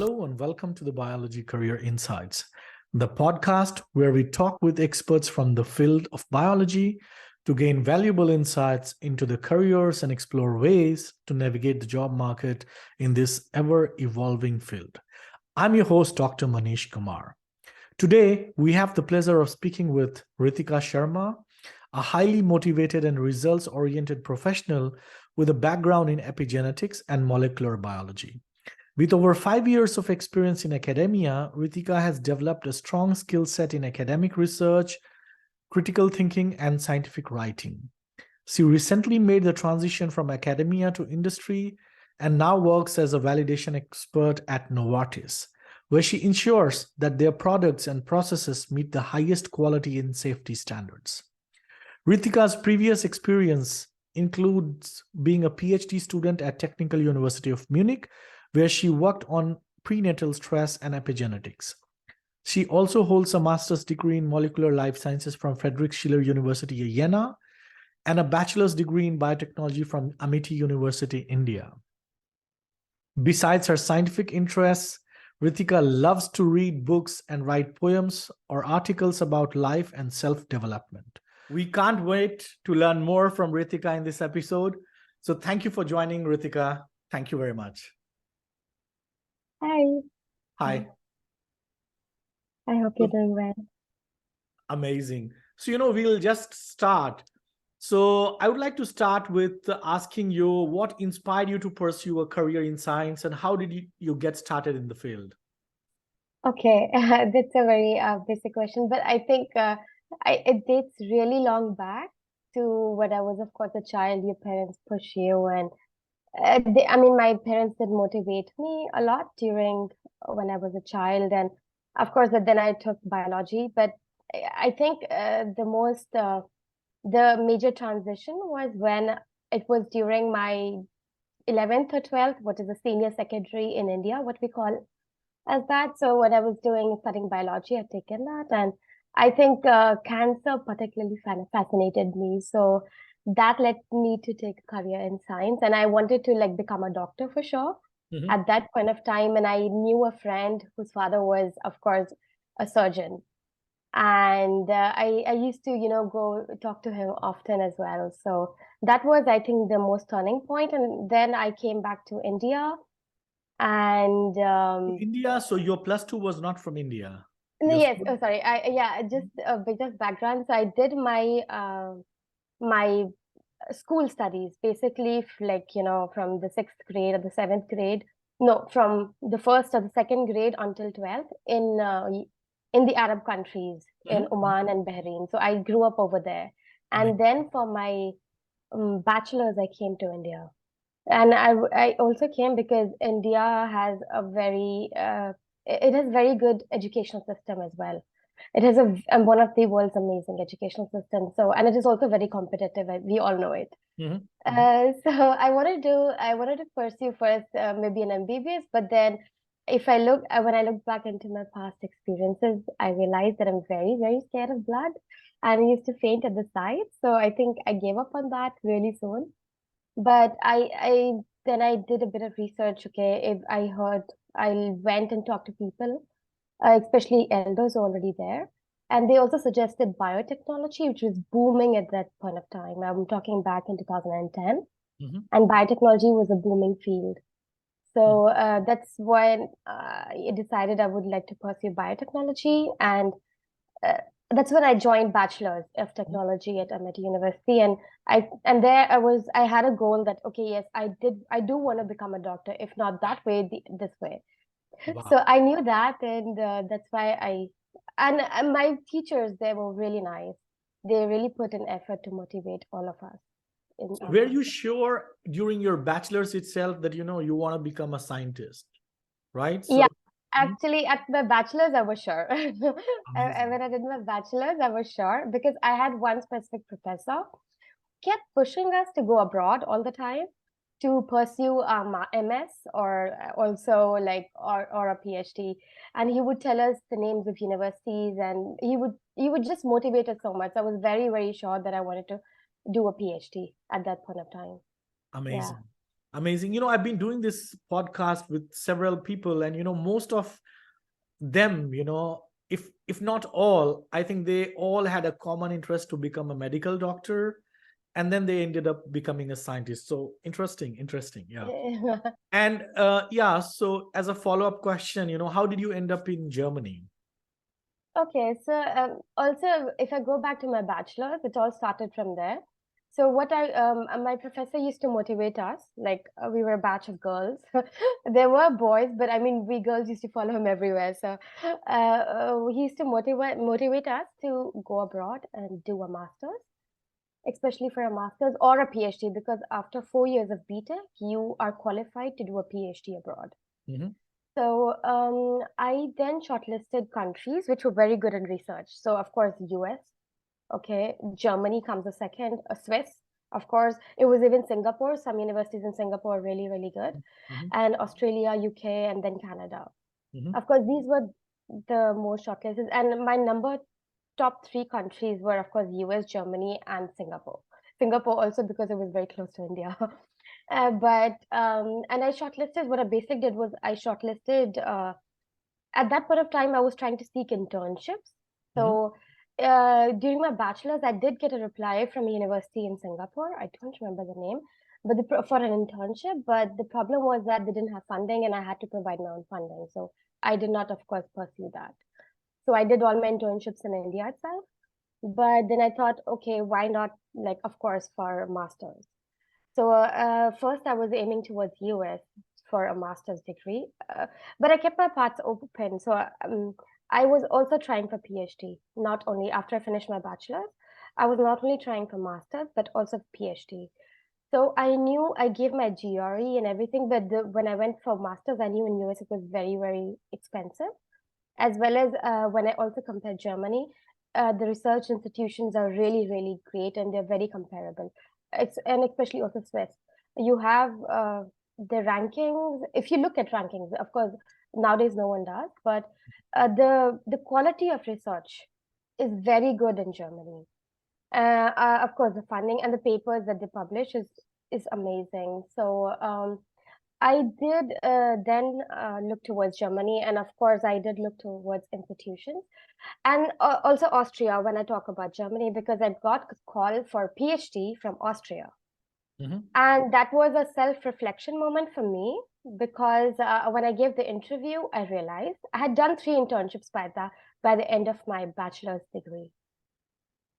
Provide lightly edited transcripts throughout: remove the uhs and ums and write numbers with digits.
Hello and welcome to the Biology Career Insights, the podcast where we talk with experts from the field of biology to gain valuable insights into the careers and explore ways to navigate the job market in this ever-evolving field. I'm your host, Dr. Manish Kumar. Today, we have the pleasure of speaking with Ritika Sharma, a highly motivated and results-oriented professional with a background in epigenetics and molecular biology. With over 5 years of experience in academia, Ritika has developed a strong skill set in academic research, critical thinking, and scientific writing. She recently made the transition from academia to industry and now works as a validation expert at Novartis, where she ensures that their products and processes meet the highest quality and safety standards. Ritika's previous experience includes being a PhD student at Technical University of Munich, where she worked on prenatal stress and epigenetics. She also holds a master's degree in molecular life sciences from Friedrich Schiller University, Jena, and a bachelor's degree in biotechnology from Amity University, India. Besides her scientific interests, Ritika loves to read books and write poems or articles about life and self-development. We can't wait to learn more from Ritika in this episode. So thank you for joining, Ritika. Thank you very much. Hi. Hi. I hope you're doing well. Amazing. So, we'll just start. So I would like to start with asking you what inspired you to pursue a career in science and how did you get started in the field? Okay, that's a very basic question, but I think it dates really long back to when I was, of course, a child. Your parents push you, and my parents did motivate me a lot during when I was a child, and of course, then I took biology. But I think the major transition was when it was during my 11th or 12th, what is a senior secondary in India, what we call as that. So when I was studying biology, I'd taken that, and I think cancer particularly fascinated me. So that led me to take a career in science, and I wanted to become a doctor for sure at that point of time. And I knew a friend whose father was, of course, a surgeon, and I used to go talk to him often as well. So that was, I think, the most turning point. And then I came back to India, and India, so your +2 was not from India. yes, oh sorry, just a bit of background. So I did my school studies basically, from the 6th grade or the 7th grade, no, from the 1st or the 2nd grade until 12th in the Arab countries, in Oman and Bahrain. So I grew up over there, and then for my bachelor's I came to India. And I also came because India has it has very good educational system as well. It has one of the world's amazing educational systems. So, and it is also very competitive. We all know it. So I wanted to pursue first maybe an MBBS, but then when I look back into my past experiences, I realized that I'm very, very scared of blood, and I used to faint at the sight. So I think I gave up on that really soon. But then I did a bit of research. Okay, I went and talked to people, especially elders who are already there, and they also suggested biotechnology, which was booming at that point of time. I'm talking back in 2010, and biotechnology was a booming field. So that's when I decided I would like to pursue biotechnology, and that's when I joined Bachelor's of Technology at Amity University, and I had a goal that, okay, yes, I do want to become a doctor, if not that way, this way. Wow. So I knew that, and that's why and my teachers, they were really nice. They really put an effort to motivate all of us. Were you sure during your bachelor's itself that you want to become a scientist, right? So, yeah. Actually, at my bachelor's, I was sure. When I did my bachelor's, I was sure because I had one specific professor kept pushing us to go abroad all the time to pursue MS or also or a PhD. And he would tell us the names of universities, and he would just motivate us so much. I was very, very sure that I wanted to do a PhD at that point of time. Amazing. Amazing. I've been doing this podcast with several people, and most of them, if not all, I think they all had a common interest to become a medical doctor, and then they ended up becoming a scientist. So interesting, yeah. And yeah, so as a follow-up question, how did you end up in Germany? Okay, so also if I go back to my bachelor's, it all started from there. So what my professor used to motivate us, like we were a batch of girls. There were boys, but I mean, we girls used to follow him everywhere. So he used to motivate us to go abroad and do a master's, especially for a master's or a PhD, because after 4 years of BTech, you are qualified to do a PhD abroad. Mm-hmm. So I then shortlisted countries which were very good in research. So of course, US, okay, Germany comes a second, Swiss, of course. It was even Singapore. Some universities in Singapore are really, really good. Mm-hmm. And Australia, UK, and then Canada. Mm-hmm. Of course, these were the most shortlisted. And my top 3 countries were, of course, US, Germany, and Singapore. Singapore also because it was very close to India. And I shortlisted, what I basically did was I shortlisted, at that point of time, I was trying to seek internships. So during my bachelor's, I did get a reply from a university in Singapore. I don't remember the name, but for an internship. But the problem was that they didn't have funding and I had to provide my own funding. So I did not, of course, pursue that. So I did all my internships in India itself. But then I thought, okay, why not, like, of course, for a master's. So first I was aiming towards US for a master's degree, but I kept my paths open. So I was also trying for PhD, not only after I finished my bachelor's, I was not only trying for master's, but also PhD. So I knew I gave my GRE and everything, but when I went for master's, I knew in US it was very, very expensive, as well as when I also compared Germany, the research institutions are really, really great and they're very comparable. And especially also Swiss. You have the rankings. If you look at rankings, of course, nowadays no one does, but the quality of research is very good in Germany. Of course, the funding and the papers that they publish is amazing. So I did then look towards Germany, and of course, I did look towards institutions, and also Austria when I talk about Germany, because I got a call for PhD from Austria. Mm-hmm. And that was a self-reflection moment for me, because when I gave the interview, I realized I had done 3 internships by the end of my bachelor's degree.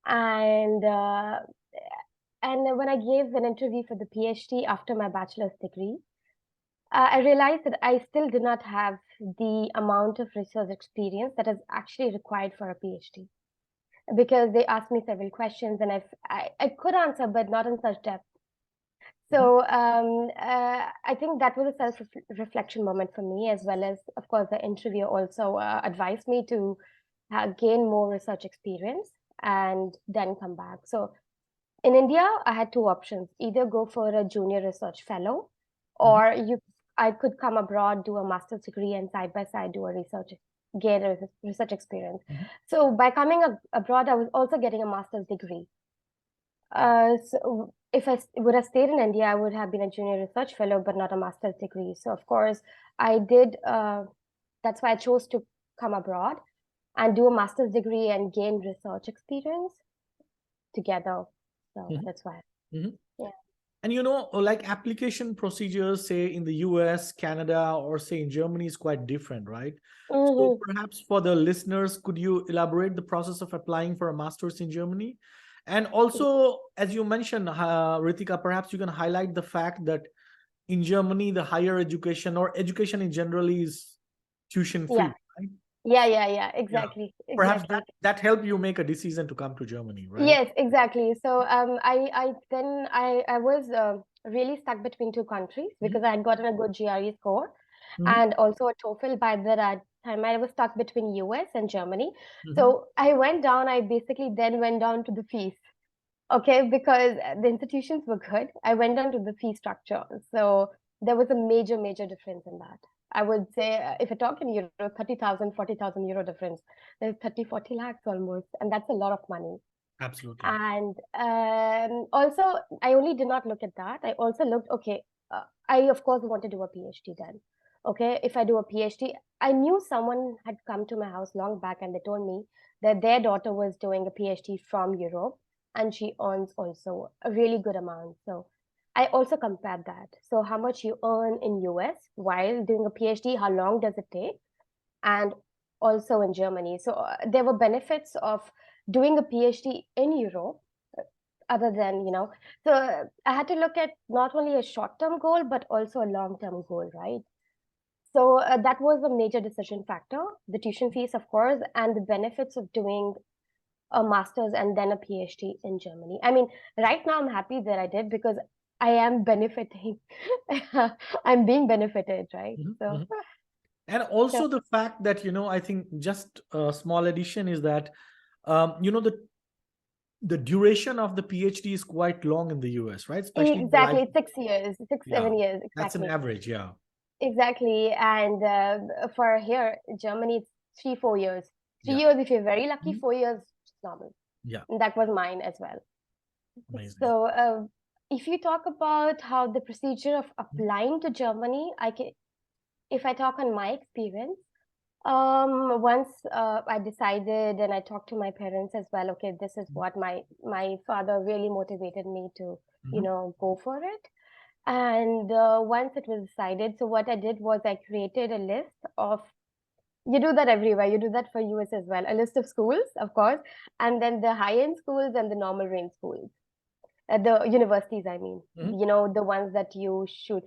And when I gave an interview for the PhD after my bachelor's degree, I realized that I still did not have the amount of research experience that is actually required for a PhD, because they asked me several questions and I could answer, but not in such depth. So I think that was a self-reflection moment for me, as well as, of course, the interview also advised me to gain more research experience and then come back. So in India, I had 2 options: either go for a junior research fellow, or I could come abroad, do a master's degree, and side by side do a get a research experience. So by coming abroad, I was also getting a master's degree. So if I would have stayed in India, I would have been a junior research fellow, but not a master's degree. So of course, I did. That's why I chose to come abroad and do a master's degree and gain research experience together. So that's why. Yeah. And like application procedures, say in the US, Canada, or say in Germany, is quite different, right? So perhaps for the listeners, could you elaborate the process of applying for a master's in Germany? And also, as you mentioned, Ritika, perhaps you can highlight the fact that in Germany, the higher education or education in general is tuition free, right? Yeah, exactly. Perhaps Exactly. that helped you make a decision to come to Germany, right? Yes, exactly. So I was really stuck between 2 countries, because I had gotten a good GRE score and also a TOEFL. By that time, I was stuck between US and Germany. So I basically then went down to the fees. Okay, because the institutions were good. I went down to the fee structure. So there was a major, major difference in that. I would say if you're talking euro, 30,000, 40,000 euro difference, there's 30, 40 lakhs almost. And that's a lot of money. Absolutely. And also, I only did not look at that. I also looked, okay, I of course want to do a PhD then. Okay, if I do a PhD, I knew someone had come to my house long back and they told me that their daughter was doing a PhD from Europe and she earns also a really good amount. So I also compared that. So how much you earn in US while doing a PhD, how long does it take? And also in Germany. So there were benefits of doing a PhD in Europe other than, so I had to look at not only a short-term goal, but also a long-term goal, right? So that was a major decision factor, the tuition fees, of course, and the benefits of doing a master's and then a PhD in Germany. I mean, right now I'm happy that I did because I am benefiting. I'm being benefited, right? Mhm, So, mhm. And so also the fact that, I think just a small addition is that, the duration of the PhD is quite long in the US, right? Especially in the exactly, life. it's 6 years, six, Yeah, 7 years, that's an exactly. average. Yeah. Exactly. And for here, Germany, it's 3, 4 years. Three Yeah. years if you're very lucky, Mhm. 4 years, it's normal. Yeah. And that was mine as well. Amazing. So if you talk about how the procedure of Mhm. applying to Germany, if I talk on my experience, once I decided and I talked to my parents as well, okay, this is what my father really motivated me to, Mhm. go for it. And once it was decided, so what I did was I created a list of, you do that everywhere, you do that for US as well, a list of schools, of course, and then the high-end schools and the normal range schools, the universities, I mean, Mhm. the ones that you should.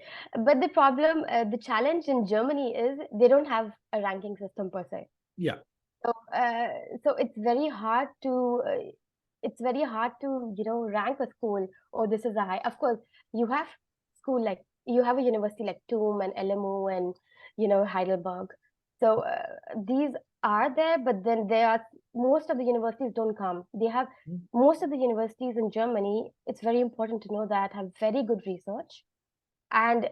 But the problem, the challenge in Germany is they don't have a ranking system per se. Yeah. So, so it's very hard to, rank a school. Oh, this is a high. Of course, you have you have a university like TUM and LMU and, Heidelberg. So these are there, but then most of the universities don't come. Mhm. Most of the universities in Germany, it's very important to know that have very good research and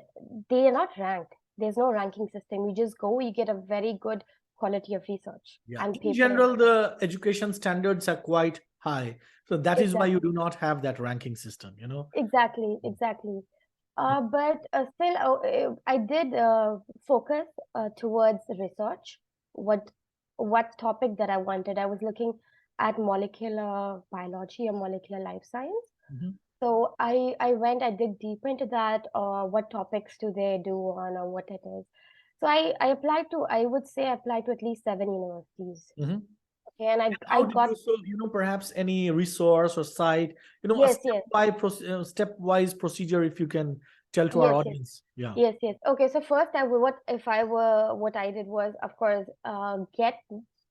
they are not ranked. There's no ranking system. You just go, you get a very good quality of research Yeah. and In paper. general, the education standards are quite high. So that is why you Exactly, do not have that ranking system. exactly, Mm. exactly. But still, I did focus towards research. What what topic that I wanted? I was looking at molecular biology or molecular life science. Mhm. So I dig deep into that, what topics do they do on, or what it is. So I would say I applied to at least 7 universities. Mhm. Okay, and And I how did got, you, so, perhaps any resource or site, a yes, yes, stepwise procedure, if you can tell to our yes, yes, audience. Yeah. yes, yes. Okay, so first what I did was, of course,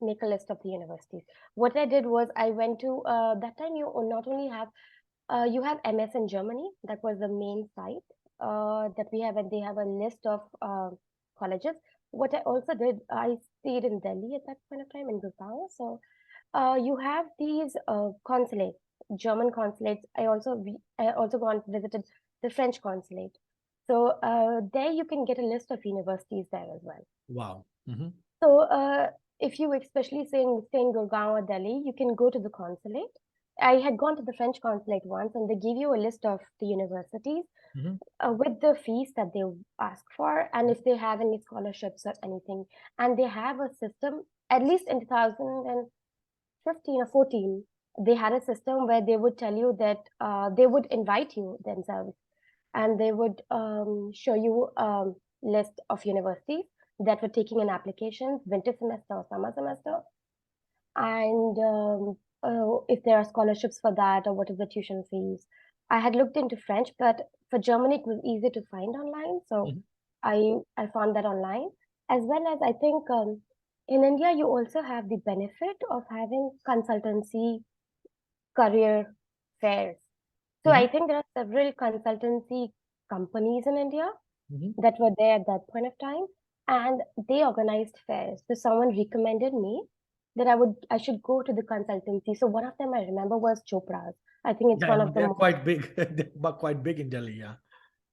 make a list of the universities. What I did was I went to, that time you not only have, you have MS in Germany. That was the main site that we have, and they have a list of colleges. What I also did, I stayed in Delhi at that point of time in Gurgaon. So you have these consulates, German consulates. I also gone visited the French consulate. So there you can get a list of universities there as well. Wow. Mhm. So if you especially stay in Gurgaon or Delhi, you can go to the consulate. I had gone to the French consulate once, and they give you a list of the universities Mhm. with the fees that they ask for, and if they have any scholarships or anything. And they have a system, at least in 2015 or 14, they had a system where they would tell you that they would invite you themselves and they would show you a list of universities that were taking in applications, winter semester or summer semester, and if there are scholarships for that or what is the tuition fees. I had looked into French, but for Germany it was easy to find online, so Mhm. I found that online. As well as I think in India you also have the benefit of having consultancy career fairs. So Mhm. I think there are several consultancy companies in India Mhm. that were there at that point of time, and they organized fairs. So someone recommended me that I should go to the consultancy. So one of them I remember was Chopra's. I think it's Yeah, I one know of the they're most, quite big. They're quite big in Delhi. Yeah.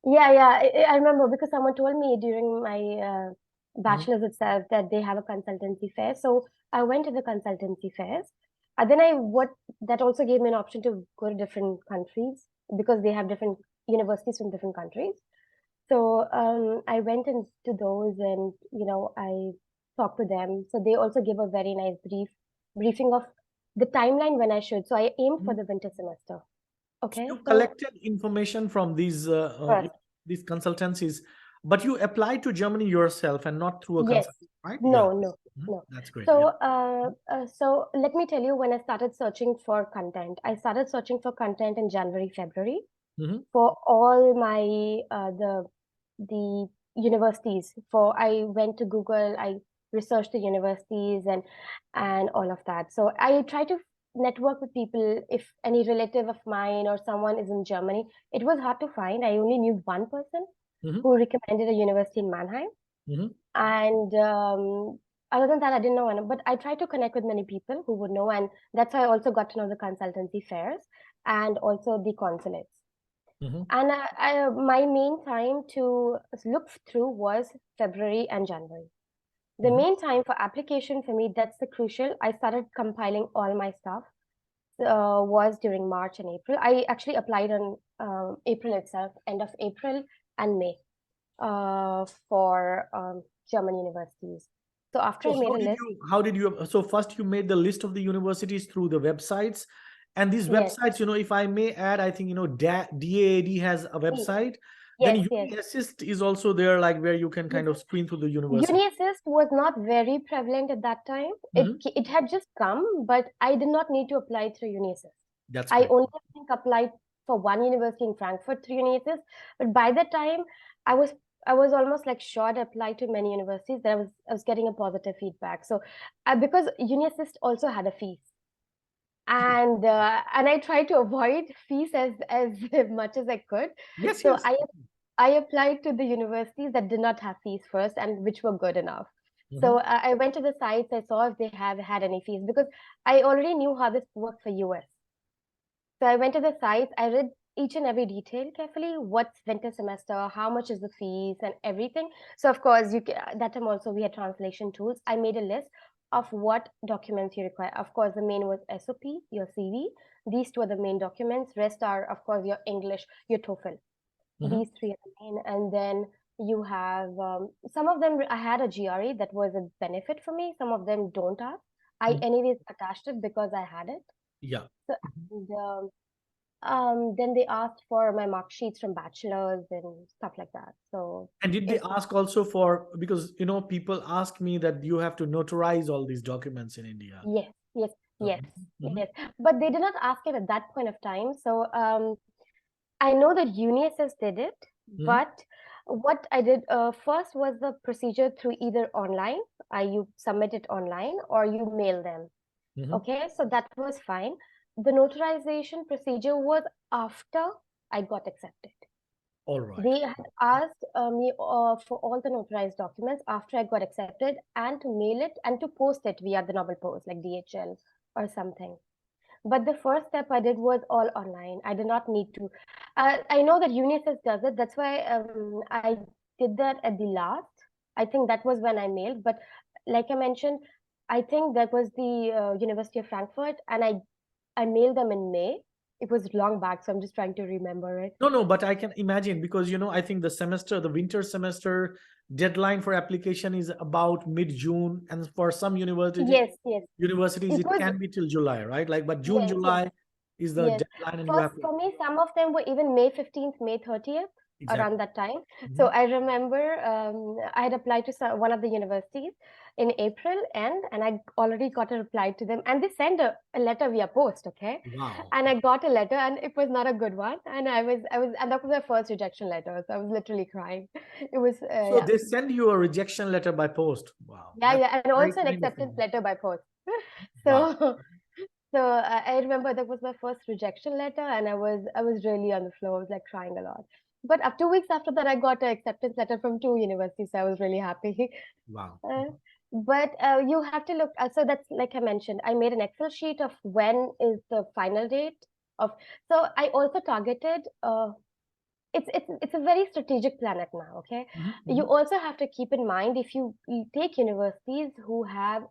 yeah, yeah. I remember because someone told me during my Mhm. bachelor's itself that they have a consultancy fair. So I went to the consultancy fairs. Then what that also gave me an option to go to different countries because they have different universities from different countries. So I went into those and, I talked to them. So they also give a very nice briefing of the timeline when I should. So I aimed for Mhm. the winter semester. So Okay. you So collected information from first, these consultancies, but you applied to Germany yourself and not through a yes, consultant, right? Yeah. no, no, Mhm. no. That's great. Yeah. So let me tell you when I started searching for content. I started searching for content in January, February Mhm. for all my the universities. For I went to Google, I researched the universities and all of that. So I try to network with people. If any relative of mine or someone is in Germany, it was hard to find. I only knew one person Mhm. who recommended a university in Mannheim, Mhm. and other than that, I didn't know any. But I tried to connect with many people who would know, and that's how I also got to know the consultancy fairs and also the consulates. Mhm. And my main time to look through was February and January. The Mhm. main time for application for me, that's the crucial. I started compiling all my stuff was during March and April. I actually applied on April itself, end of April and May for German universities. So after So I made a list, so first you made the list of the universities through the websites, and these yes, websites, if I may add, I think, DAAD has a yes, website. Then yes. UniAssist is also there, like where you can Yes. kind of screen through the university. UniAssist was not very prevalent at that time. Mhm. It had just come, but I did not need to apply through UniAssist. That's I great. only think applied for one university in Frankfurt through UniAssist, but by that time I was I was almost like sure to apply to many universities that I was getting a positive feedback. So because UniAssist also had a fees, and I tried to avoid fees as much as I could. Yes, So yes. I applied to the universities that did not have fees first and which were good enough. So Mhm. I went to the sites, I saw if they have had any fees because I already knew how this worked for US. So I went to the sites, I read each and every detail carefully. What's winter semester? How much is the fees and everything? So of course, that time also we had translation tools. I made a list of what documents you require. Of course, the main was SOP, your CV. These two are the main documents. Rest are, of course, your English, your TOEFL. Mhm. These three are the main. And then you have some of them. I had a GRE that was a benefit for me. Some of them don't have. I Mhm. anyways attached it because I had it. Yeah. So Mhm. and, then they asked for my mark sheets from bachelor's and stuff like that. So And did they if ask also for, because people ask me that you have to notarize all these documents in India. yes, yes, So, yes, mhm. yes, but they did not ask it at that point of time. So I know that UniSS did it, Mhm. but what I did first was the procedure through either online, you submit it online or you mail them. Mhm. Okay, so that was fine. The notarization procedure was after I got accepted. All right. They had asked me for all the notarized documents after I got accepted and to mail it and to post it via the novel post like DHL or something. But the first step I did was all online. I did not need to. I know that UNICEF does it. That's why I did that at the last. I think that was when I mailed. But like I mentioned, I think that was the University of Frankfurt, and I mailed them in May. It was long back, so I'm just trying to remember it. No, no, but I can imagine because I think the winter semester deadline for application is about mid-June, and for some Yes, yes. universities It it was can be till July, right? Like, but June, yes, yes. July is the Yes. deadline, and you First, have to for me, some of them were even May 15th, May 30th, around exactly. that time. So Mhm. I remember I had applied to one of the universities in April and I already got a reply to them. And they sent a letter via post, okay? Wow. And I got a letter and it was not a good one. And and that was my first rejection letter. So I was literally crying. It was, So yeah. they send you a rejection letter by post. Wow, Yeah, that's yeah. And very also an kind of acceptance them. letter by post. Wow. So So I remember that was my first rejection letter, and I was really on the floor. I was like crying a lot. But 2 weeks after that, I got an acceptance letter from two universities. So I was really happy. Wow. Uh, but you have to look. So that's like I mentioned. I made an Excel sheet of when is the final date of. So I also targeted. It's a very strategic planet now. Okay, Mhm, you mhm. also have to keep in mind if you take universities who have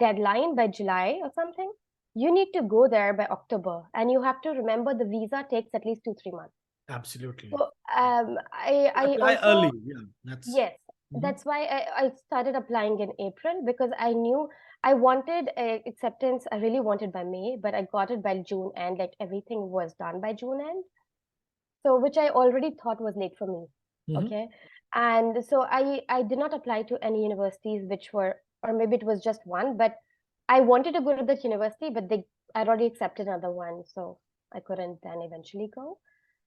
deadline by July or something, you need to go there by October. And you have to remember the visa takes at least 2, 3 months. Absolutely. So I Apply also, early. Yeah, that's. yes, Mhm. that's why I started applying in April, because I knew I wanted acceptance. I really wanted by May, but I got it by June, and like everything was done by June end. So which I already thought was late for me. Mhm. Okay. And so I did not apply to any universities which were, or maybe it was just one, but I wanted to go to that university, but they I'd already accepted another one, so I couldn't then eventually go.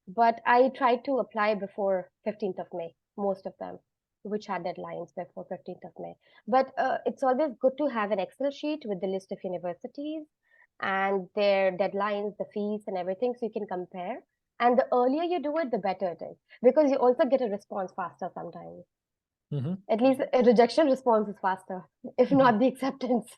But I tried to apply before 15th of May, most of them, which had deadlines before 15th of May. But it's always good to have an Excel sheet with the list of universities and their deadlines, the fees, and everything, so you can compare. And the earlier you do it, the better it is, because you also get a response faster sometimes. Mhm. At least a rejection response is faster, if Mhm. not the acceptance.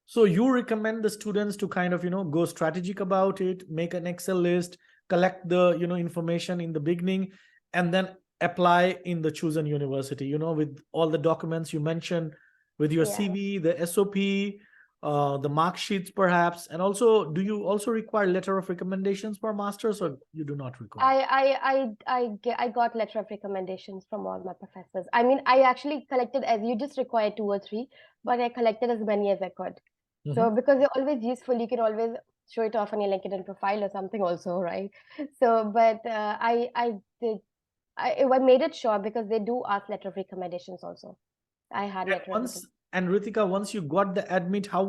So you recommend the students to kind of, go strategic about it, make an Excel list, collect the, information in the beginning, and then apply in the chosen university, with all the documents you mentioned, with your Yeah. CV, the SOP, the mark sheets perhaps. And also, do you also require letter of recommendations for masters, or you do not require? I got letter of recommendations from all my professors. I mean, I actually collected, as you just required two or three, but I collected as many as I could. So Mhm. because they're always useful, you can always show it off on your LinkedIn profile or something also, right? So, but I did I made it sure, because they do ask letter of recommendations also. I had And letter of once, recommendation. and Ritika, once you got the admit, how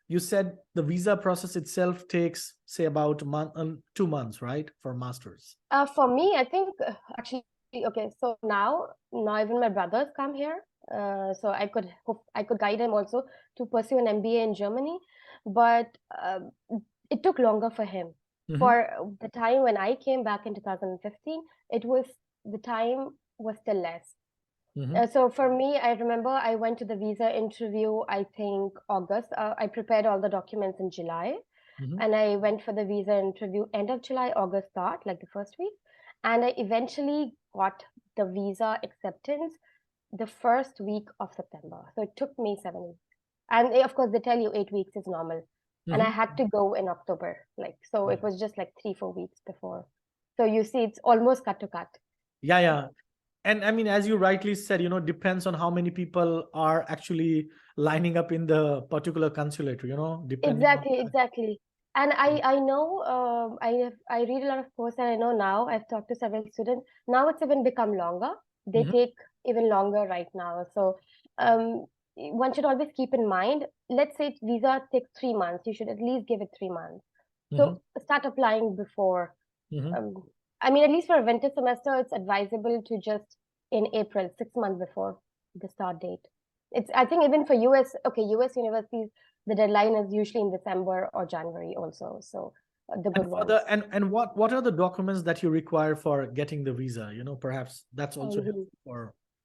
you said the visa process itself takes, say, about a month, 2 months, right, for masters? For me, I think actually, okay. So now even my brothers come here. So I could guide him also to pursue an MBA in Germany, but it took longer for him. Hmm. For the time when I came back in 2015, it was the time was still less. Hmm. So for me, I remember I went to the visa interview, I think August. I prepared all the documents in July, Hmm. and I went for the visa interview end of July, August start, like the first week. And I eventually got the visa acceptance the first week of September. So it took me 7 weeks. And of course, they tell you 8 weeks is normal. And I Hmm. had to go in October. So Yeah. it was just like 3, 4 weeks before. So you see, it's almost cut to cut. Yeah, yeah. And I mean, as you rightly said, depends on how many people are actually lining up in the particular consulate, depending on Exactly, exactly. And that. I know I read a lot of posts, and I know now I've talked to several students. Now it's even become longer. They Mhm. take even longer right now. So um, one should always keep in mind. Let's say visa takes 3 months. You should at least give it 3 months. Mhm. So start applying before. Mhm. Um, I mean, at least for a winter semester, it's advisable to just in April, 6 months before the start date. It's I think even for US, okay, US universities, the deadline is usually in December or January also. So the And good for ones. the and what are the documents that you require for getting the visa? Perhaps that's also Mhm. helpful for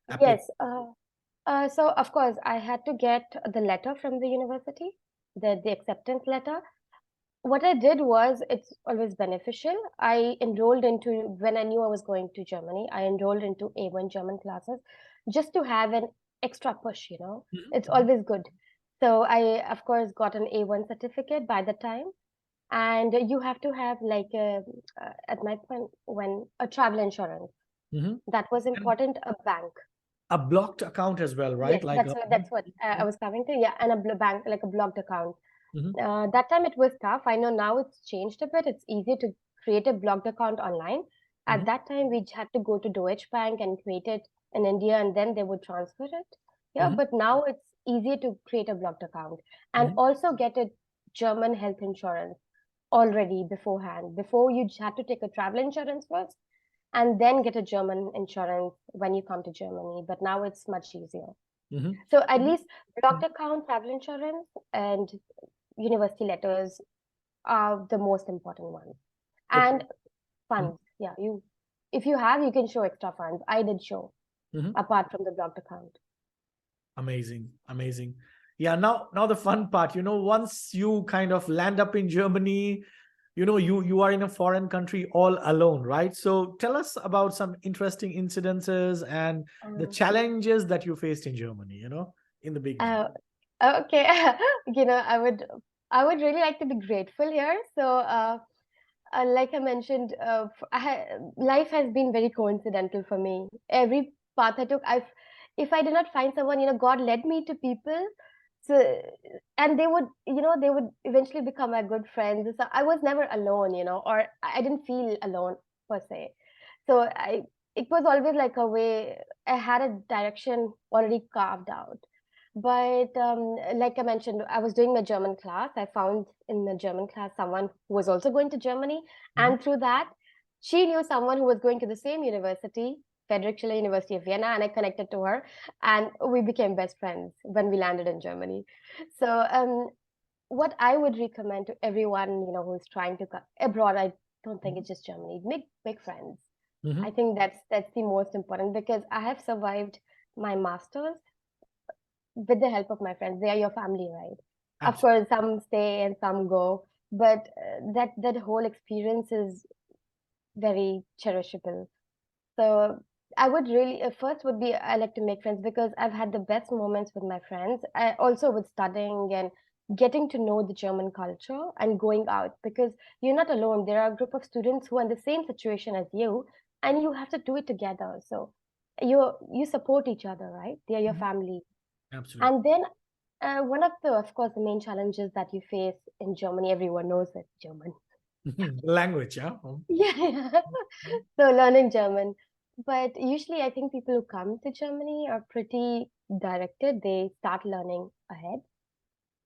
applicants. Yes. So of course, I had to get the letter from the university, the acceptance letter. What I did was, it's always beneficial. I enrolled into, when I knew I was going to Germany, I enrolled into A1 German classes just to have an extra push. It's Mhm. always good. So I, of course, got an A1 certificate by the time. And you have to have like at my point, when a travel insurance, Mhm. that was And important, a bank. a blocked account as well, right? Yes, Like that's what I was coming to. Yeah, and a bank, like a blocked account. Mhm. That time it was tough. I know now it's changed a bit. It's easy to create a blocked account online. At Mhm. that time, we had to go to Deutsche Bank and create it in India, and then they would transfer it. Yeah, Mhm. but now it's easy to create a blocked account and Mhm. also get a German health insurance already beforehand. Before, you had to take a travel insurance first and then get a German insurance when you come to Germany. But now it's much easier. Mhm. So at Mhm. least blocked account, travel insurance, and university letters are the most important ones. Okay. And funds. Yeah, if you have, you can show extra funds. I did show, Mhm. apart from the blocked account. Amazing, amazing. Yeah, now the fun part, once you kind of land up in Germany, you are in a foreign country all alone, right? So tell us about some interesting incidences and the Uh, challenges that you faced in Germany, in the beginning. uh, okay, I would really like to be grateful here. So like I mentioned, life has been very coincidental for me. Every path I took, if I did not find someone, God led me to people. So, and they would, they would eventually become my good friends. So I was never alone, or I didn't feel alone per se. So it was always like a way. I had a direction already carved out. But like I mentioned, I was doing my German class. I found in the German class someone who was also going to Germany. Mhm. And through that, she knew someone who was going to the same university, Friedrich Schiller University of Vienna, and I connected to her. And we became best friends when we landed in Germany. So, what I would recommend to everyone, who's trying to come abroad, I don't think it's just Germany. Make friends. I Mhm. think that's the most important because I have survived my master's with the help of my friends. They are your family, right? Of Absolutely. course, some stay and some go, but that whole experience is very cherishable. So I would really first would be I like to make friends because I've had the best moments with my friends. I also with studying and getting to know the German culture and going out because you're not alone. There are a group of students who are in the same situation as you, and you have to do it together. So you support each other, right? They are your Mhm. family. Absolutely. And then one of course, the main challenges that you face in Germany, everyone knows it, German. Language, yeah. Yeah. Mhm. So learning German. But usually I think people who come to Germany are pretty directed. They start learning ahead.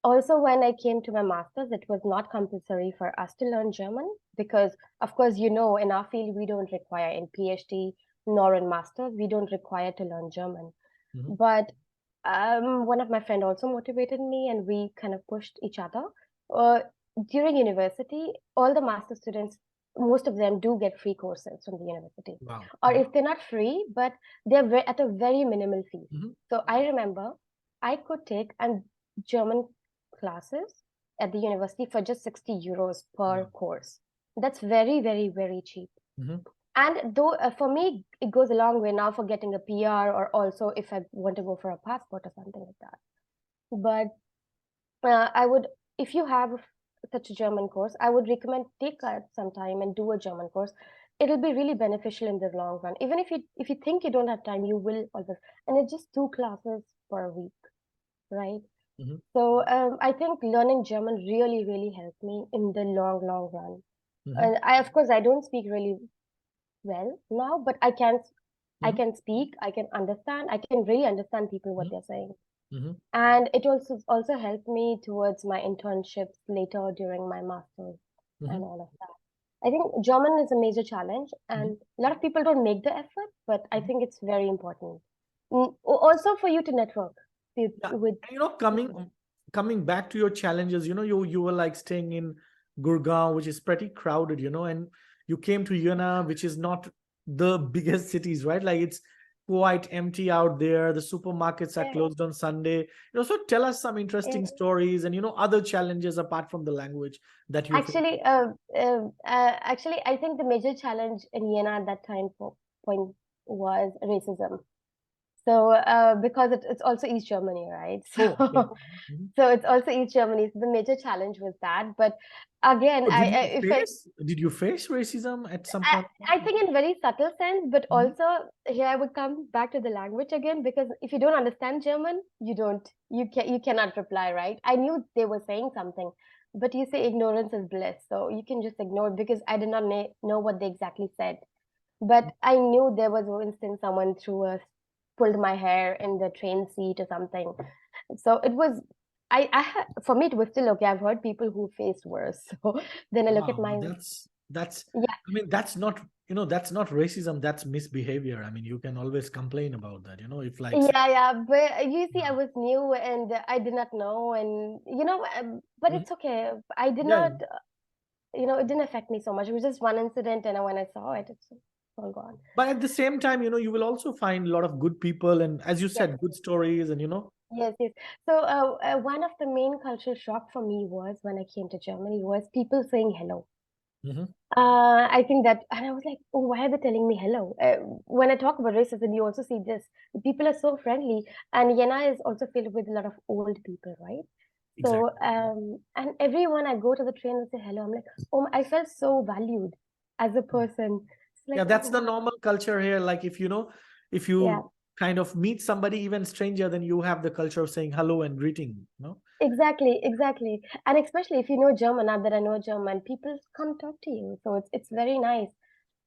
Also, when I came to my master's, it was not compulsory for us to learn German because, of course, in our field, we don't require in PhD nor in master's, we don't require to learn German. Mhm. But one of my friend also motivated me, and we kind of pushed each other. Uh, During university, all the master students, most of them do get free courses from the university, Wow. or if they're not free, but they're at a very minimal fee. Mhm. So I remember I could take and German classes at the university for just 60 euros per Wow. course. That's very, very, very cheap. Mhm. And though for me, it goes a long way now for getting a PR or also if I want to go for a passport or something like that. But I would, if you have such a German course, I would recommend take some time and do a German course. It'll be really beneficial in the long run. Even if you think you don't have time, you will always. And it's just 2 classes per week, right? Mhm. So I think learning German really, really helped me in the long, long run. Mhm. And of course, I don't speak really well now, but I Mhm. can speak, I can understand, I can really understand people what Mhm. they're saying. Mhm. And it also helped me towards my internships later during my master's and Mhm. all of that. I think German is a major challenge, Mhm. and a lot of people don't make the effort, but I Mhm. think it's very important. Also for you to network Yeah. with And, coming people. coming back to your challenges, you were like staying in Gurgaon, which is pretty crowded, and you came to Vienna, which is not the biggest cities, right? Like it's quite empty out there. The supermarkets are Yeah, closed on Sunday. So tell us some yeah. interesting stories and other challenges apart from the language that you face. Actually, I think the major challenge in Vienna at that point was racism. So, because it's also East Germany, right? Oh, okay. So, Mhm. so it's also East Germany. So the major challenge was that. But again, So did you face racism at some point? I think in very subtle sense, but Mhm. also here I would come back to the language again because if you don't understand German, you cannot reply, right? I knew they were saying something, but you say ignorance is bliss, so you can just ignore it because I did not know what they exactly said. But I knew there was, for instance, someone pulled my hair in the train seat or something. So it was, for me, it was still okay. I've heard people who faced worse. So then I look at Wow, my, that's yeah, I mean that's not racism, that's misbehavior. I mean, you can always complain about that, if like yeah. But you see, I yeah. was new and I did not know, and but Mhm. it's okay. I did Yeah, not, it didn't affect me so much. It was just one incident, and when I saw it, it's all gone. but at the same time, you will also find a lot of good people and, as you Yes. said, good stories and Yes, yes. So one of the main cultural shock for me was when I came to Germany was people saying hello. Mhm. I think that, and I was like, oh, why are they telling me hello? When I talk about racism, you also see this. People are so friendly, and Vienna is also filled with a lot of old people, right? So, Exactly. and everyone I go to the train and say hello, I'm like, oh, I felt so valued as a person. It's like, Yeah, oh that's the wow, normal culture here. Like if you know, if yeah, you kind of meet somebody, even stranger, then you have the culture of saying hello and greeting, exactly, exactly. And especially if you know German, now that I know German, people come talk to you. So it's very nice.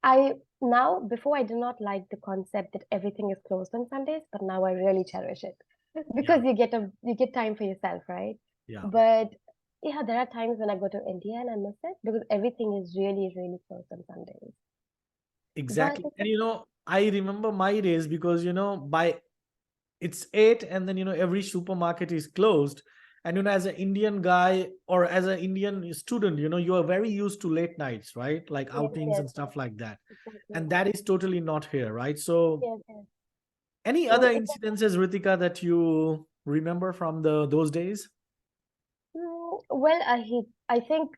I now, before I did not like the concept that everything is closed on Sundays, but now I really cherish it Yeah, because you get time for yourself, right? yeah. But yeah, there are times when I go to India and I miss it because everything is really, really closed on Sundays. But Exactly. And I remember my days because by it's 8 and then every supermarket is closed. And as an Indian guy or as an Indian student, you are very used to late nights, right? Like yes, outings yes, and stuff like that. exactly. And that is totally not here, right? So Yes, yes. any So other incidences, Ritika, that you remember from those days? well, I think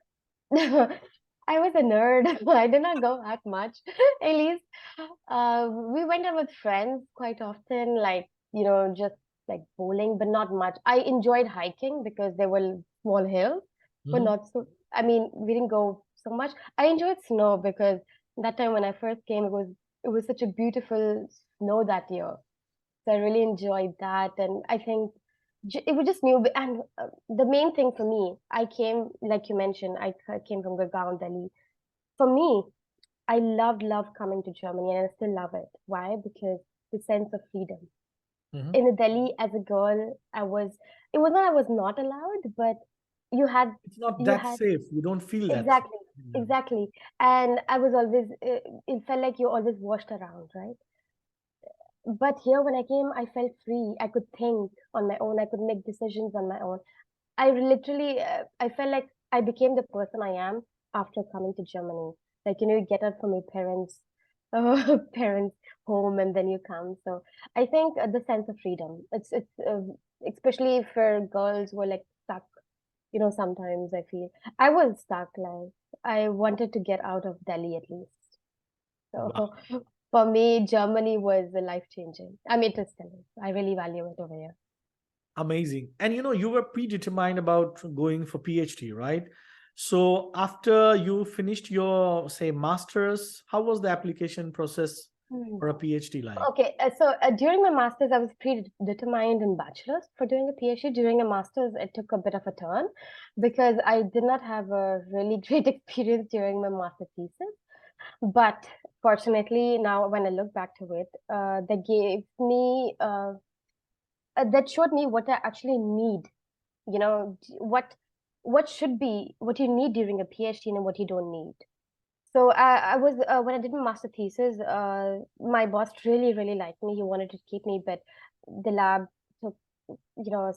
I was a nerd. I did not go out much. At least, we went out with friends quite often, like, just like bowling, but not much. I enjoyed hiking because there were small hills, but Mhm. not so, I mean, we didn't go so much. I enjoyed snow because that time when I first came, it was such a beautiful snow that year. So I really enjoyed that. And I think it was just new. And the main thing for me, I came, like you mentioned, I came from Gurgaon, Delhi. For me, I loved coming to Germany and I still love it. Why? Because the sense of freedom. Mhm. In Delhi, as a girl, it was not I was not allowed, but you had, It's not you that had, safe. You don't feel that safe. exactly, Yeah. exactly. And I was always, it felt like you're always washed around, right? But here, when I came, I felt free. I could think on my own. I could make decisions on my own. I felt like I became the person I am after coming to Germany. Like, you get out from your parents, parents' home, and then you come. So I think the sense of freedom. It's especially for girls who are like stuck. Sometimes I feel I was stuck. Like I wanted to get out of Delhi at least. Wow. So for me, Germany was life changing. I mean, it is still is. I really value it over here. Amazing. And you were predetermined about going for PhD, right? So after you finished your, say, master's, how was the application process Hmm. for a PhD like? Okay, so during my master's, I was predetermined in bachelor's for doing a PhD. During a master's, it took a bit of a turn because I did not have a really great experience during my master thesis. But fortunately, now when I look back to it, that showed me what I actually need. What should be what you need during a PhD and what you don't need. So I was when I did my master thesis, my boss really liked me. He wanted to keep me, but the lab took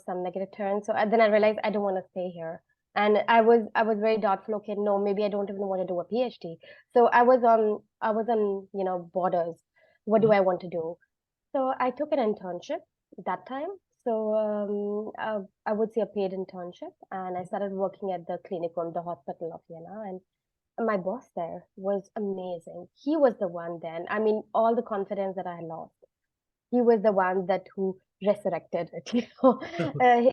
some negative turns. So then I realized I don't want to stay here, and I was very doubtful. Okay, no, maybe I don't even want to do a PhD. So I was on borders. What do Mhm. I want to do? So I took an internship that time. So I would say a paid internship, and I started working at the clinicum, the hospital of Vienna, and my boss there was amazing. He was the one then. I mean, all the confidence that I lost, he was the one that who resurrected it. So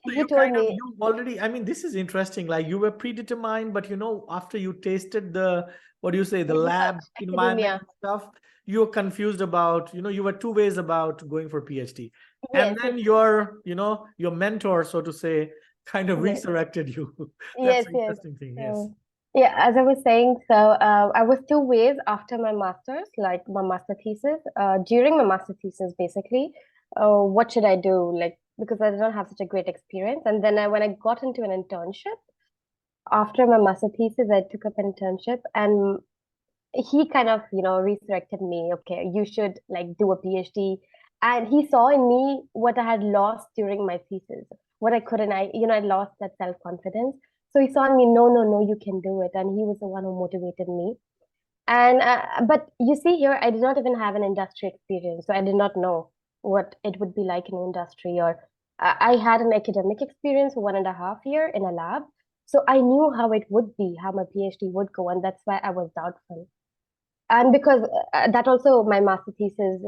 He you told kind of me, you already, I mean, this is interesting. Like you were predetermined, but after you tasted the, what do you say, the lab research, environment academia. and stuff, you were confused about, you were two ways about going for PhD. And Yes, yes, then your mentor, so to say, kind of yes. resurrected you. That's Yes, an yes. interesting thing. Yes. So, yeah, as I was saying, so I was two ways after my master's, like my master thesis. During my master thesis, basically, what should I do? Like, because I did not have such a great experience. And then when I got into an internship, after my master thesis, I took up an internship and he kind of, resurrected me. Okay, you should like do a PhD. And he saw in me what I had lost during my thesis, what I couldn't, I lost that self-confidence. So he saw in me, no, no, no, you can do it. And he was the one who motivated me. And, but you see here, I did not even have an industry experience. So I did not know what it would be like in an industry or I had an academic experience for 1.5 year in a lab. So I knew how it would be, how my PhD would go. And that's why I was doubtful. And because that also my master thesis,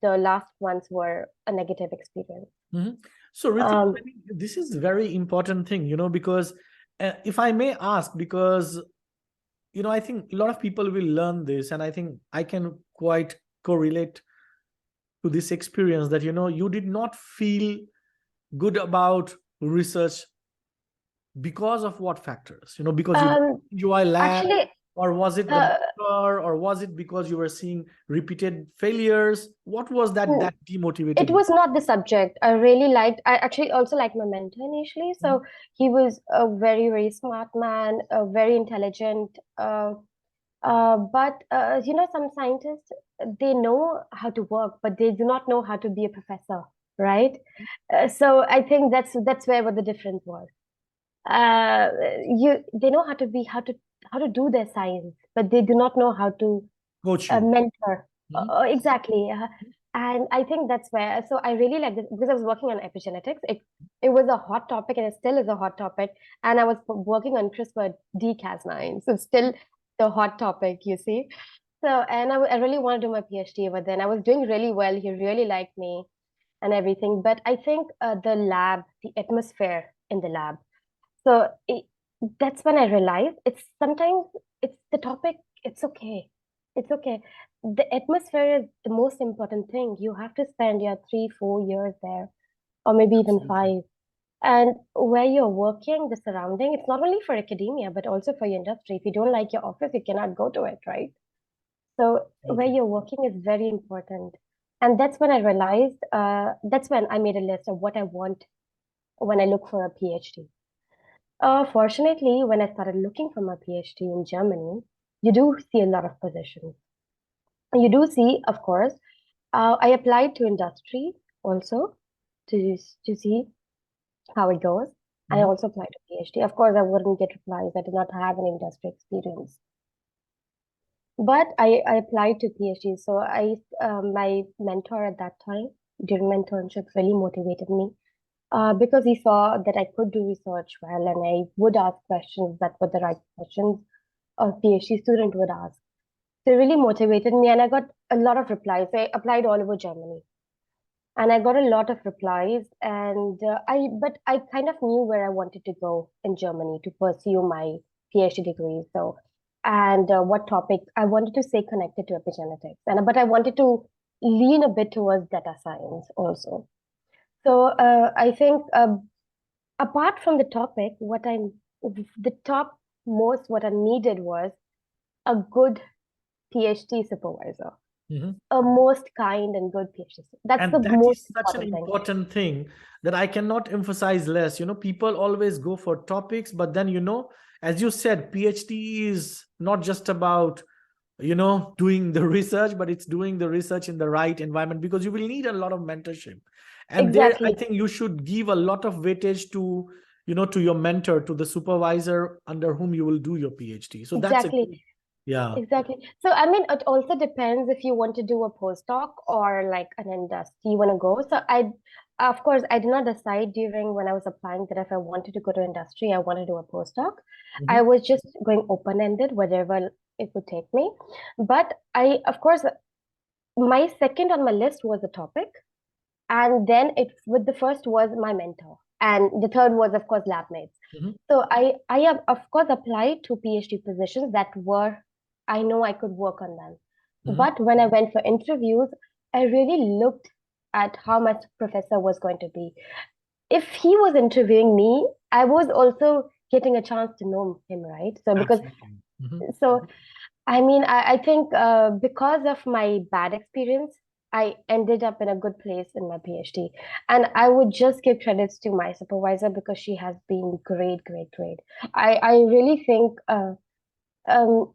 the last ones were a negative experience. Mhm. So Ritika, I mean, this is very important thing, because if I may ask, because I think a lot of people will learn this, and I think I can quite correlate to this experience that you did not feel good about research because of what factors? Because you didn't enjoy lab, Actually, or was it the mentor, or was it because you were seeing repeated failures? What was that demotivated it you? was not the subject. I actually also liked my mentor initially. So he was a very, very smart man, very intelligent. But some scientists, they know how to work, but they do not know how to be a professor, right? So I think that's where what the difference was. They know how to do their science, but they do not know how to Coach you. mentor. Exactly. And I think that's where, so I really like this because I was working on epigenetics. It was a hot topic and it still is a hot topic. And I was working on CRISPR-Cas9. So it's still the hot topic, you see. So, and I really want to do my PhD over then. I was doing really well. He really liked me and everything. But I think the atmosphere in the lab. So that's when I realized it's the topic. It's okay. It's okay. The atmosphere is the most important thing. You have to spend your 3, 4 years there, or maybe even Absolutely. 5. And where you're working, the surrounding, it's not only for academia, but also for your industry. If you don't like your office, you cannot go to it, right? So where Absolutely. you're working is very important. And that's when I realized, that's when I made a list of what I want when I look for a PhD. Fortunately, when I started looking for my PhD in Germany, you do see a lot of positions. You do see, of course, I applied to industry also to see how it goes. I Mhm. also applied to PhD. Of course, I wouldn't get replies. I did not have an industry experience. But I applied to PhD. So my mentor at that time during my internship really motivated me because he saw that I could do research well and I would ask questions that were the right questions a PhD student would ask. So it really motivated me, and I got a lot of replies. I applied all over Germany, and I got a lot of replies. And but I kind of knew where I wanted to go in Germany to pursue my PhD degree. So, and what topic I wanted to stay connected to epigenetics, and but I wanted to lean a bit towards data science also. So I think apart from the topic, the top most what I needed was a good PhD supervisor, Mhm. a most kind and good PhD. That's the And that most is such an important thing. important thing that I cannot emphasize less. People always go for topics, but then, as you said, PhD is not just about, doing the research, but it's doing the research in the right environment, because you will need a lot of mentorship. And there, I Exactly. think you should give a lot of weightage to, to your mentor, to the supervisor under whom you will do your PhD. So that's a Exactly. good, yeah. Exactly. So, I mean, it also depends if you want to do a postdoc or like an industry you want to go. So, of course, I did not decide during when I was applying that if I wanted to go to industry, I want to do a postdoc. I Mhm. was just going open-ended, whatever it would take me. But of course, my second on my list was a topic. And then with the first was my mentor. And the third was, of course, lab mates. Mhm. So I have, of course, applied to PhD positions I know I could work on them. Mhm. But when I went for interviews, I really looked at how my professor was going to be. If he was interviewing me, I was also getting a chance to know him, right? So Absolutely. Mhm. so I mean, I think because of my bad experience, I ended up in a good place in my PhD. And I would just give credits to my supervisor because she has been great, great, great. I really think um, during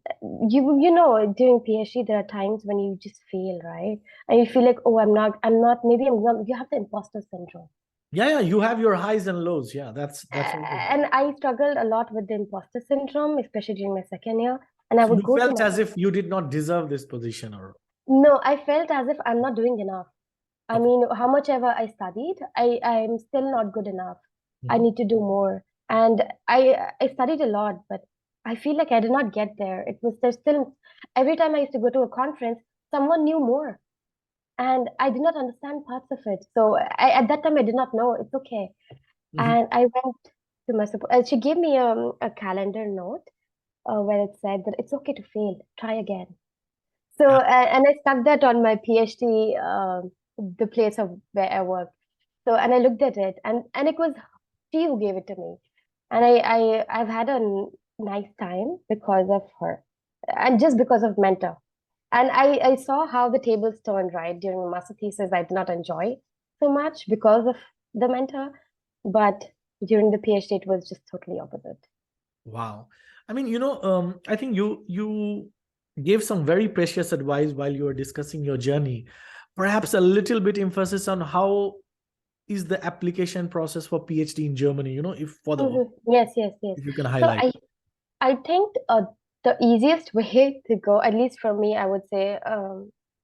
PhD, there are times when you just feel, right? And you feel like, oh, I'm not, maybe I'm not, you have the imposter syndrome. Yeah, you have your highs and lows. Yeah, that's always. And I struggled a lot with the imposter syndrome, especially during my second year. And I So would you go to felt my as if you did not deserve this position, or No, I felt as if I'm not doing enough. I okay. mean, how much ever I studied, I'm still not good enough. I Mhm. need to do more. And I studied a lot, but I feel like I did not get there. There's still, every time I used to go to a conference, someone knew more. And I did not understand parts of it. So at that time, I did not know. It's okay. Mhm. And I went to my support. She gave me a calendar note where it said that it's okay to fail. Try again. So Yeah. and I stuck that on my PhD, the place of where I work. So and I looked at it, and it was she who gave it to me, and I've had a nice time because of her, and just because of mentor. And I saw how the tables turned, right? During the master thesis, I did not enjoy so much because of the mentor, but during the PhD, it was just totally opposite. Wow. I mean, I think you gave some very precious advice while you were discussing your journey. Perhaps a little bit emphasis on how is the application process for PhD in Germany, if for the Yes, yes, yes. if you can So highlight. I think the easiest way to go, at least for me, I would say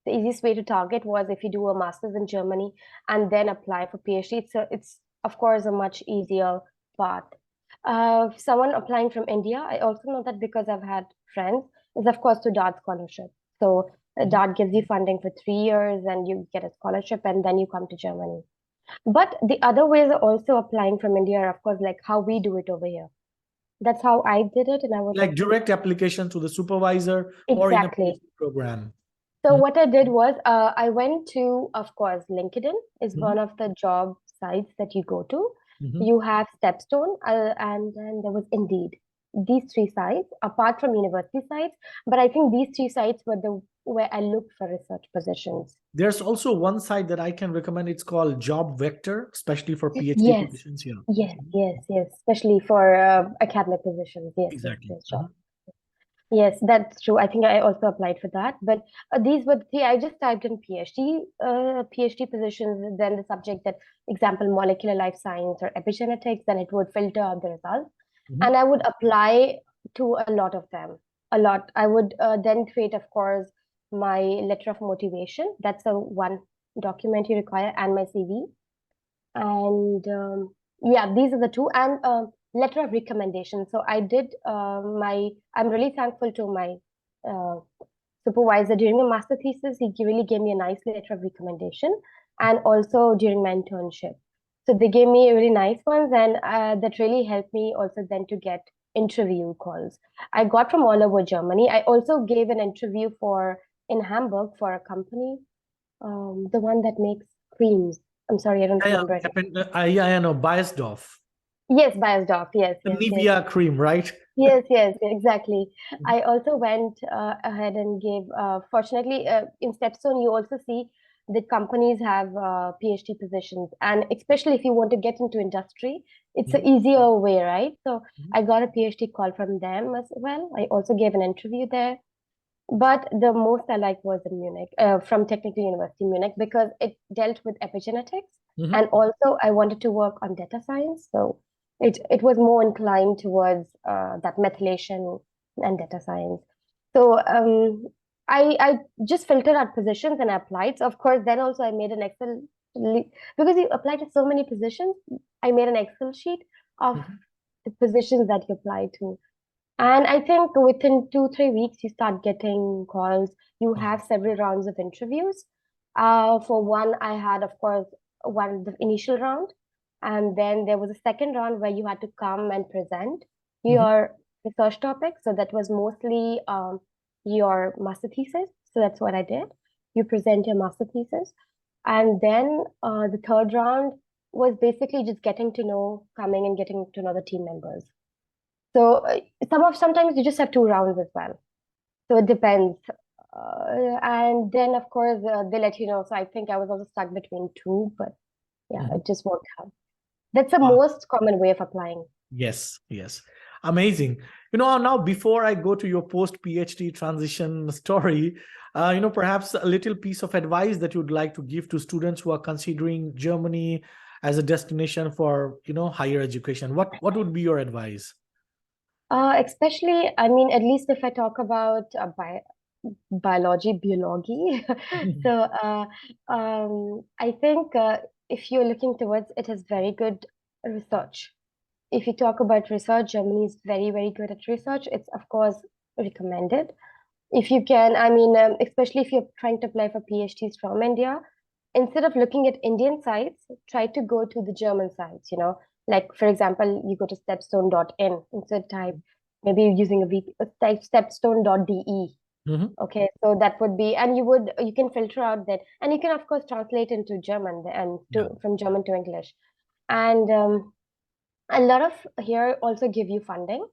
the easiest way to target was if you do a master's in Germany and then apply for PhD. It's of course a much easier path. Someone applying from India, I also know that because I've had friends, is of course to DART scholarship. So Mhm. DART gives you funding for 3 years and you get a scholarship and then you come to Germany. But the other ways are also applying from India are of course like how we do it over here. That's how I did it, and I would Like like to direct application to the supervisor or in a exactly. PhD program. So Mhm. what I did was I went to, of course, LinkedIn is Mhm. one of the job sites that you go to. Mhm. You have Stepstone, and then there was Indeed. These three sites, apart from university sites, but I think these three sites were the where I looked for research positions. There's also one site that I can recommend. It's called Job Vector, especially for PhD Yes, positions here. yes, Mhm. yes, yes. Especially for academic positions. Yes, yes, Exactly. yes, sure. Mhm. Yes, that's true. I think I also applied for that. But these were the three. I just typed in PhD positions, then the subject that, example, molecular life science or epigenetics, then it would filter out the results. Mhm. And I would apply to a lot of them, a lot. I would then create, of course, my letter of motivation. That's a one document you require, and my CV. And yeah, these are the two. And letter of recommendation. So I did I'm really thankful to my uh, supervisor during the master thesis. He really gave me a nice letter of recommendation, and also during my internship. So they gave me really nice ones, and that really helped me also then to get interview calls. I got from all over Germany. I also gave an interview for in Hamburg for a company, the one that makes creams. I'm sorry, I don't Yeah, remember it. yeah, I know. Biasdorf. Yes, Biosdorf. Yes, The yes, yes. Nivea cream, right? Yes, yes, exactly. Mhm. I also went ahead and gave, fortunately, in Stepstone, you also see that companies have PhD positions. And especially if you want to get into industry, it's an Mhm. easier way, right? So Mhm. I got a PhD call from them as well. I also gave an interview there. But the most I liked was in Munich, from Technical University Munich, because it dealt with epigenetics. Mhm. And also I wanted to work on data science. So it was more inclined towards that methylation and data science. So I just filtered out positions and I applied. So of course, then also I made an Excel because you applied to so many positions. I made an Excel sheet of Mhm. the positions that you applied to. And I think within 2, 3 weeks, you start getting calls. You have Wow. several rounds of interviews. For one, I had, of course, the initial round, and then there was a second round where you had to come and present Mhm. your research topic. So that was mostly your master thesis. So that's what I did. You present your master thesis, and then the third round was basically just getting to know, coming and getting to know the team members. So sometimes you just have 2 rounds as well. So it depends. And then of course they let you know. So I think I was also stuck between two, but yeah, Mhm. it just worked out. That's the Wow. most common way of applying. Yes, yes. Amazing. Now before I go to your post PhD transition story, perhaps a little piece of advice that you'd like to give to students who are considering Germany as a destination for, higher education. What would be your advice? Especially, I mean, at least if I talk about biology. Mhm. So I think if you're looking towards it, is very good research. if you talk about research, Germany is very, very good at research. It's, of course, recommended. If you can, I mean, especially if you're trying to apply for PhDs from India, instead of looking at Indian sites, try to go to the German sites, like, for example, you go to stepstone.in, instead type, maybe using type stepstone.de. Mm-hmm. Okay, so that would be, and you can filter out that, and you can, of course, translate into German and from German to English. And a lot of here also give you funding.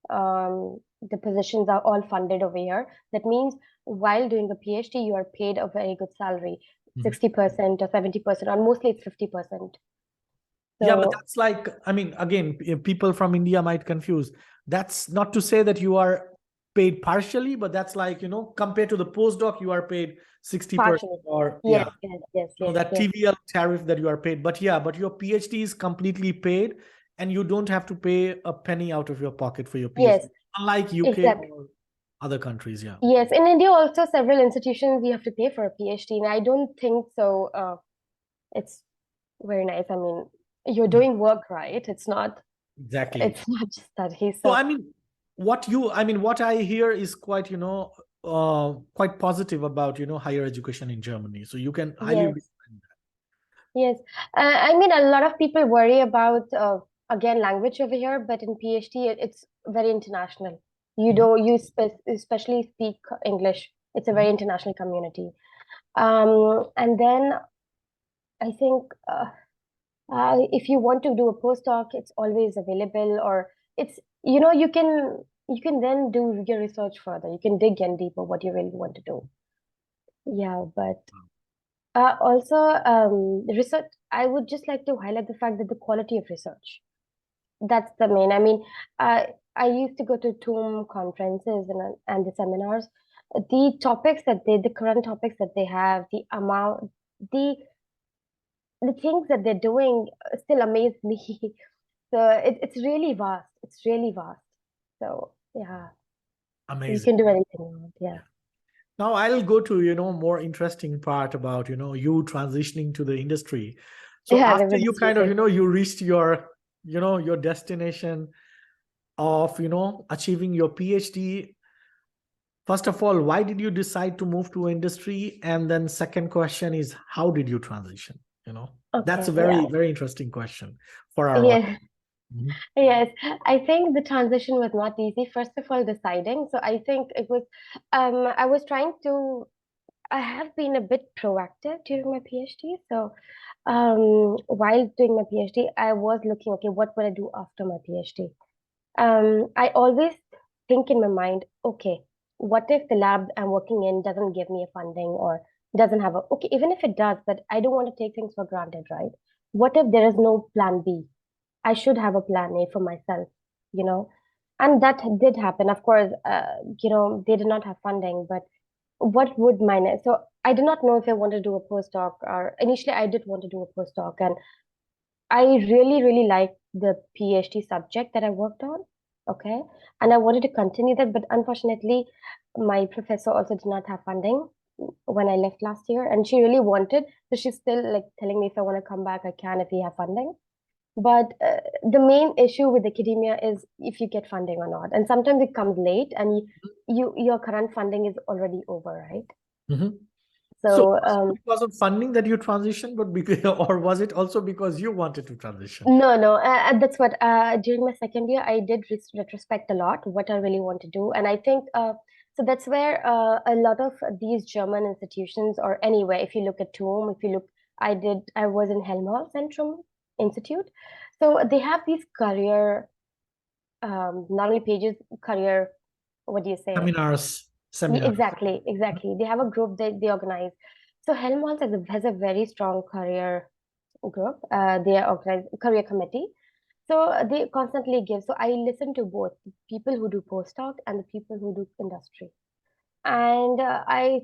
The positions are all funded over here. That means while doing a PhD, you are paid a very good salary, 60% or 70%, or mostly it's 50%. Yeah, but that's like, I mean, again, people from India might confuse. That's not to say that you are paid partially, but that's like, compared to the postdoc, you are paid 60% partially. or Yes, yes. that trivial tariff that you are paid. But your PhD is completely paid and you don't have to pay a penny out of your pocket for your PhD. Yes, Unlike UK exactly. or other countries, yeah. Yes, in India also several institutions you have to pay for a PhD, and I don't think so. It's very nice. I mean, you're doing work, right? It's not Exactly. just study. So, So I mean, what I hear is quite, quite positive about, higher education in Germany. So you can highly yes, recommend that. yes. I mean, a lot of people worry about again language over here, but in PhD it's very international. Especially speak English. It's a very international community. And then I think if you want to do a postdoc, it's always available, or it's you can then do your research further. You can dig in deeper what you really want to do. Yeah, but also research. I would just like to highlight the fact that the quality of research. That's the main. I mean, I used to go to TOOM conferences and the seminars. The current topics that they have, the amount, the the things that they're doing still amaze me. So it's really vast. It's really vast. So yeah, you Amazing. can do anything. Yeah. Now I'll go to, more interesting part about, you transitioning to the industry. So Yeah, after you everybody's kind of, using. you reached your destination of, achieving your PhD. First of all, why did you decide to move to industry? And then second question is, how did you transition? That's Okay, a very, yeah. very interesting question for our audience. Yeah. Mhm. Yes, I think the transition was not easy. First of all, deciding. So I think it was, I was trying to, I have been a bit proactive during my PhD. So, while doing my PhD, I was looking, okay, what would I do after my PhD? I always think in my mind, okay, what if the lab I'm working in doesn't give me a funding or doesn't have okay, even if it does, but I don't want to take things for granted, right? What if there is no plan B? I should have a plan A for myself, you know? And that did happen. Of course, they did not have funding, but what would my next? So I did not know if I wanted to do a postdoc, or initially I did want to do a postdoc, and I really, really liked the PhD subject that I worked on. Okay. And I wanted to continue that, but unfortunately, my professor also did not have funding when I left last year, and she really wanted. So she's still like telling me if I want to come back, I can if we have funding. But the main issue with academia is if you get funding or not. And sometimes it comes late and your current funding is already over, right? Mhm. So So was it because of funding that you transitioned, but because, or was it also because you wanted to transition? no, that's what during my second year I did retrospect a lot what I really want to do, and I think so that's where a lot of these German institutions, or anywhere, if you look at TUM, if you look, I was in Helmholtz Zentrum Institute, so they have these career not only pages, career, what do you say? Seminars. Exactly. They have a group that they organize. So Helmholtz has a very strong career group. They are organized career committee. So they constantly give. So I listen to both people who do postdoc and the people who do industry. And I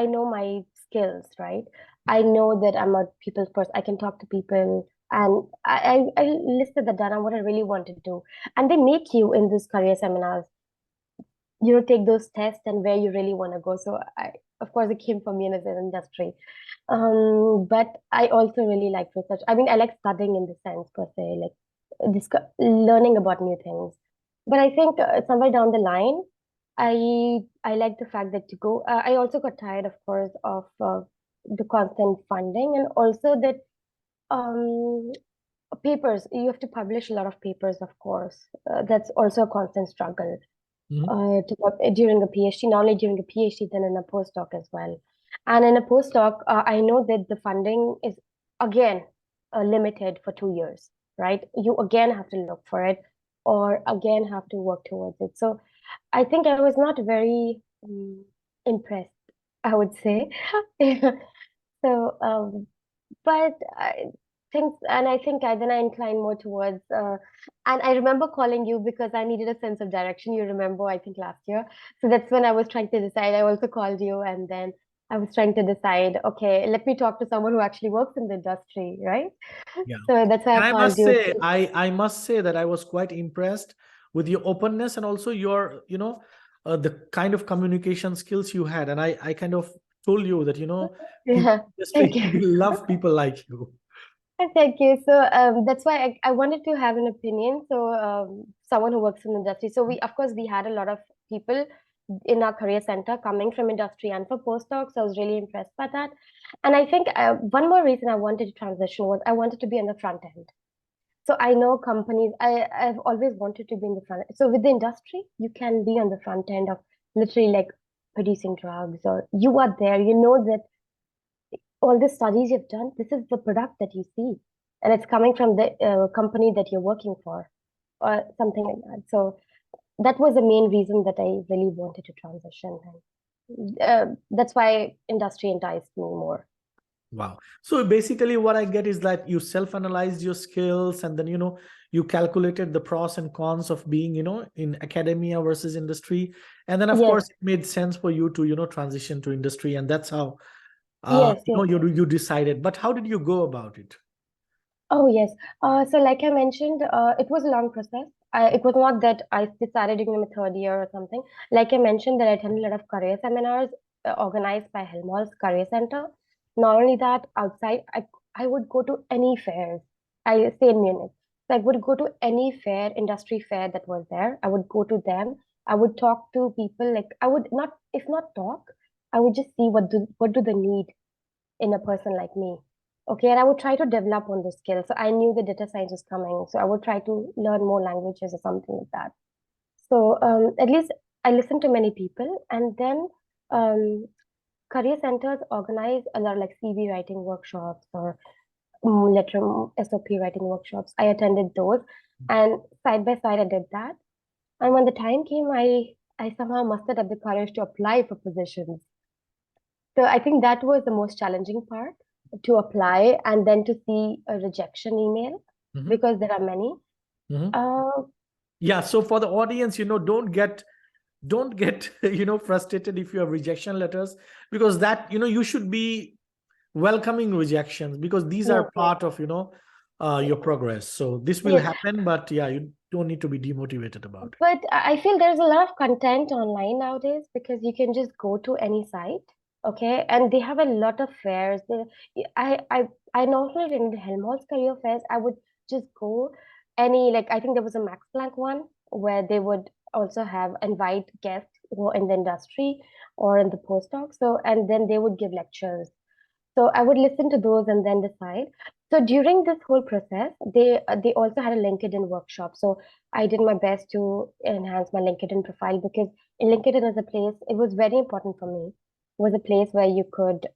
know my skills, right? I know that I'm a people's person. I can talk to people, and I listed that down on what I really want to do. And they make you in these career seminars, take those tests and where you really want to go. So of course, it came from me as an industry. But I also really like research. I mean, I like studying in the sense per se, like learning about new things. But I think somewhere down the line, I like the fact that to go. I also got tired, of course, of the constant funding, and also that um, papers. You have to publish a lot of papers, of course. That's also a constant struggle during a PhD, not only during a PhD, then in a postdoc as well. And in a postdoc, I know that the funding is again limited for 2 years, right? You again have to look for it or again have to work towards it. So I think I was not very impressed, I would say. So, but I think then I inclined more towards, and I remember calling you because I needed a sense of direction. You remember, I think last year. So that's when I was trying to decide. I also called you, and then I was trying to decide, okay, let me talk to someone who actually works in the industry, right? Yeah. So that's why I And I called must you. say, I must say that I was quite impressed with your openness and also your, the kind of communication skills you had. And I kind of told you that, people Yeah, thank just you. will love people like you. Thank you. So that's why I wanted to have an opinion. So someone who works in the industry. So of course, we had a lot of people in our career center coming from industry and for postdocs. So I was really impressed by that. And I think one more reason I wanted to transition was I wanted to be on the front end. So I know companies, I've always wanted to be in the front. So with the industry, you can be on the front end of literally like producing drugs, or you are there, you know that all the studies you've done, this is the product that you see, and it's coming from the company that you're working for, or something like that. So that was the main reason that I really wanted to transition, and that's why industry enticed me more. Wow. So basically what I get is that you self-analyzed your skills and then, you calculated the pros and cons of being, in academia versus industry. And then of Yes, course it made sense for you to, transition to industry. And that's how, yes, yes. you decided. But how did you go about it? Oh, yes. So like I mentioned, it was a long process. It was not that I decided in my third year or something. Like I mentioned, that I attended a lot of career seminars organized by Helmholtz Career Center. Not only that, outside, I would go to any fairs. I stay in Munich. So I would go to any fair, industry fair that was there. I would go to them. I would talk to people. Like I would not, if not talk, I would just see what do they need in a person like me. Okay, and I would try to develop on the skill. So I knew the data science was coming, so I would try to learn more languages or something like that. So at least I listened to many people, and then um, career centers organize a lot of like CV writing workshops or letter SOP writing workshops. I attended those, and side by side I did that. And when the time came, I somehow mustered up the courage to apply for positions. So I think that was the most challenging part, to apply and then to see a rejection email, Mhm. because there are many. Mhm. Uh, Yeah. So for the audience, don't get frustrated if you have rejection letters, because that, you should be welcoming rejections, because these yes, are yes, part of your progress. So this will yes. happen, but yeah, you don't need to be demotivated about it. But I feel there's a lot of content online nowadays because you can just go to any site, okay, and they have a lot of fairs. I, I, I not only in the Helmholtz career fairs, I would just go any, like I think there was a Max Planck one where they would also have invite guests who are in the industry or in the postdoc. So and then they would give lectures. So I would listen to those and then decide. So during this whole process, they also had a LinkedIn workshop. So I did my best to enhance my LinkedIn profile, because in LinkedIn is a place, it was very important for me. It was a place where you could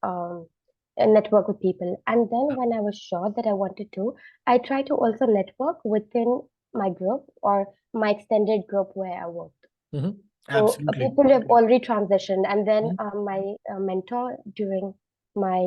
network with people. And then when I was sure that I wanted to, I tried to also network within my group or my extended group where I worked. Mhm. So Absolutely. people have already transitioned, and then Mhm. my mentor during my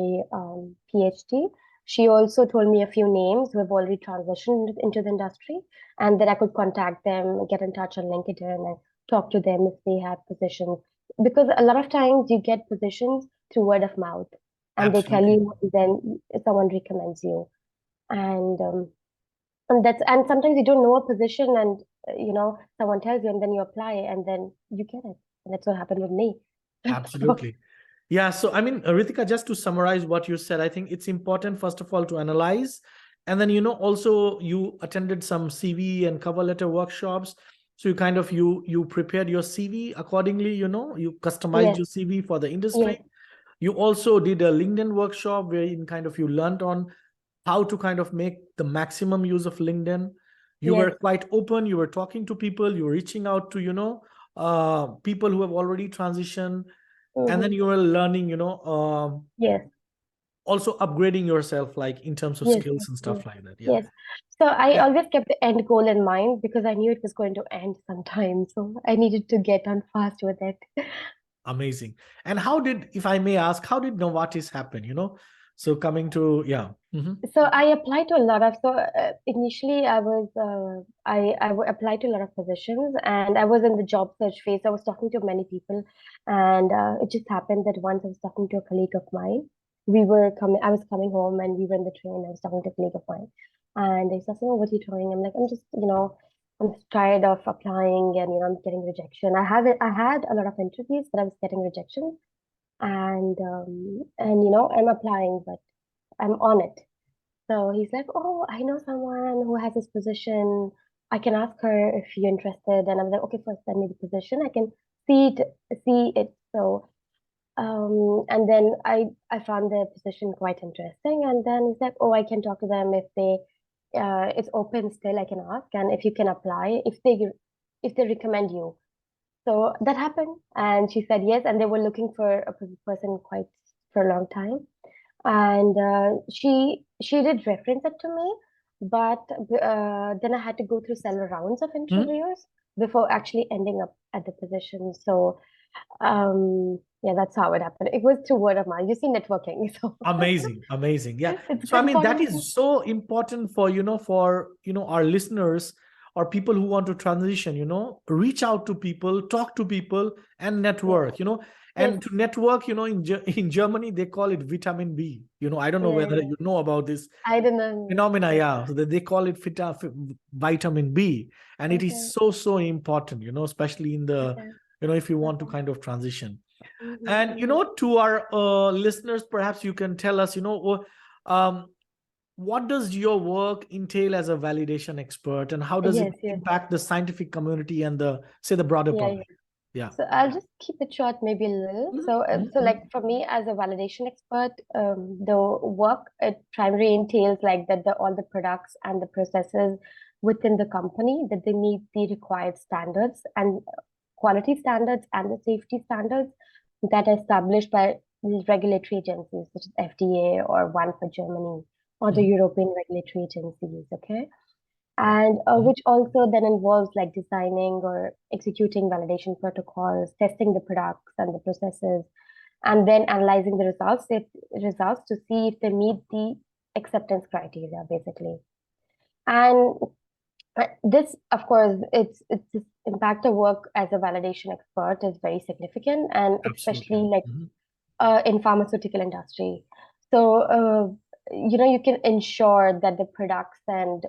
PhD, she also told me a few names who have already transitioned into the industry, and that I could contact them, get in touch on LinkedIn, and talk to them if they have positions. Because a lot of times you get positions through word of mouth, and they tell Absolutely. you, then someone recommends you, and and sometimes you don't know a position, and someone tells you, and then you apply, and then you get it. And that's what happened with me. So, Absolutely. Yeah. So, I mean, Ritika, just to summarize what you said, I think it's important, first of all, to analyze. And then, also you attended some CV and cover letter workshops. So you kind of, you prepared your CV accordingly, you customized Yes, your CV for the yes, industry. You also did a LinkedIn workshop where in kind of you learned on how to kind of make the maximum use of LinkedIn. You yes. were quite open. You were talking to people. You were reaching out to, people who have already transitioned. And then Mm-hmm. you were learning, Yes, also upgrading yourself, like in terms of yes, skills yes, and yes, stuff like that. Yeah. yes. So I Yeah. always kept the end goal in mind because I knew it was going to end sometime. So I needed to get on fast with it. Amazing. And how did, if I may ask, how did Novartis happen? So coming to, yeah. So I applied to a lot of, initially I was, applied to a lot of positions and I was in the job search phase. I was talking to many people and it just happened that once I was talking to a colleague of mine, I was coming home and we were in the train. I was talking to a colleague of mine and they said, oh, what are you doing? I'm like, I'm just, I'm tired of applying and, I'm getting rejection. I had a lot of interviews, but I was getting rejection and, I'm applying, but I'm on it. So he's like, oh, I know someone who has this position. I can ask her if you're interested. And I'm like, okay, first send me the position. I can see it. So, and then I found the position quite interesting. And then he's like, oh, I can talk to them if it's open still. I can ask, and if you can apply, if they recommend you. So that happened, and she said yes, and they were looking for a person quite for a long time and she did reference it to me, but then I had to go through several rounds of Mhm. interviews before actually ending up at the position. So yeah, that's how it happened. It was through word of mouth. You see, networking. So Amazing, amazing. Yeah. it's So I mean, that important. is so important for, our listeners or people who want to transition, reach out to people, talk to people and Yes, network, yes, and to network, in Germany, they call it vitamin B. I don't know yeah, whether yeah. you know about this I don't know. phenomena. Yeah. Yeah. So they call it vitamin B. And it is Okay, so, so important, especially in the, okay, if you want to okay. kind of transition. Mm-hmm, And mm-hmm. to our listeners, perhaps you can tell us, um, what does your work entail as a validation expert, and how does it Yes, yes, impact the scientific community and the broader yeah, yeah. public? Yeah. So I'll just keep it short, maybe a little. Mhm, So mhm, like for me as a validation expert, the work it primarily entails like that all the products and the processes within the company that they meet the required standards and quality standards and the safety standards that are established by regulatory agencies such as FDA or one for Germany or the mhm. European regulatory agencies. Okay Wow. and Mhm, which also then involves like designing or executing validation protocols, testing the products and the processes, and then analyzing the results to see if they meet the acceptance criteria, basically. And this, of course, it's this impact of work as a validation expert is very significant, and especially absolutely. like Mhm, in pharmaceutical industry. So, you can ensure that the products and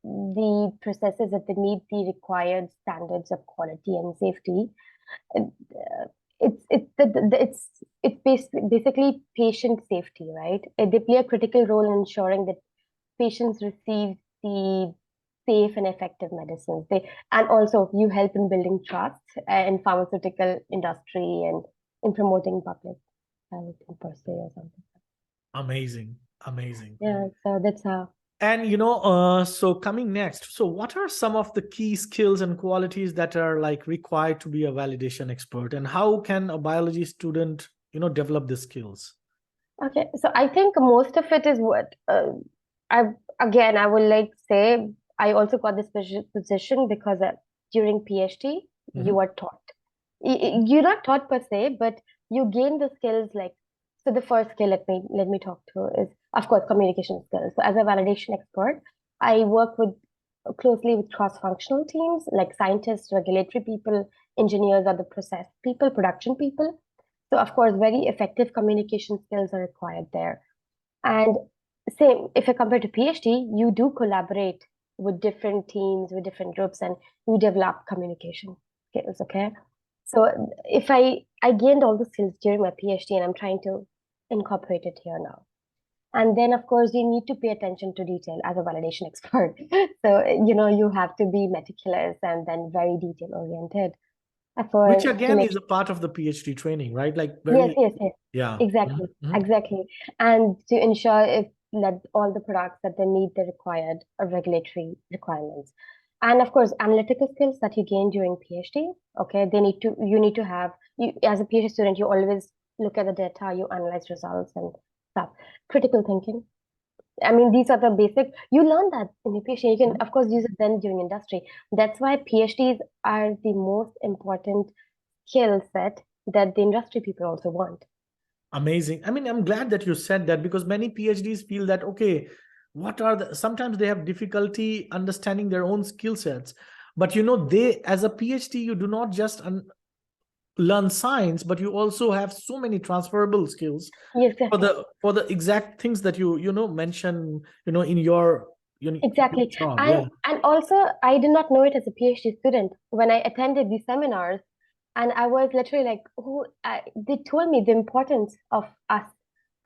the processes that they meet the required standards of quality and safety. Uh, it's basically patient safety, right? They play a critical role in ensuring that patients receive the safe and effective medicines. And also you help in building trust in pharmaceutical industry and in promoting public health per se or something. amazing, amazing. Yeah, so that's how. And so coming next, so what are some of the key skills and qualities that are like required to be a validation expert, and how can a biology student, develop the skills? Okay, so I think most of it is what I again I would like say I also got this position because during PhD you Mhm. are taught. You're not taught per se, but you gain the skills like so the first skill let me talk to is of course communication skills. So as a validation expert, I work with closely with cross-functional teams like scientists, regulatory people, engineers, or the process people, production people. So of course, very effective communication skills are required there. And same, if you compare to PhD, you do collaborate with different teams, with different groups, and you develop communication skills. Okay. So if I gained all the skills during my PhD and I'm trying to incorporate it here now. And then, of course, you need to pay attention to detail as a validation expert. So, you have to be meticulous and then very detail oriented Which to again make is a part of the PhD training, right? Like yes, very, yes, yes, yeah. exactly, exactly. And to ensure if that all the products that they meet the required regulatory requirements. And of course, analytical skills that you gain during PhD, okay, you need to have, as a PhD student, you always look at the data, you analyze results and stuff. Critical thinking. I mean, these are the basic, you learn that in your PhD. You can, of course, use it then during industry. That's why PhDs are the most important skill set that the industry people also want. Amazing. I mean, I'm glad that you said that because many PhDs feel that, okay, sometimes they have difficulty understanding their own skill sets. But as a PhD, you do not just learn science, but you also have so many transferable skills Yes, for the exact things that you mention, in your exactly. job. And Yeah. and also I did not know it as a PhD student when I attended these seminars, and I was literally like, they told me the importance of us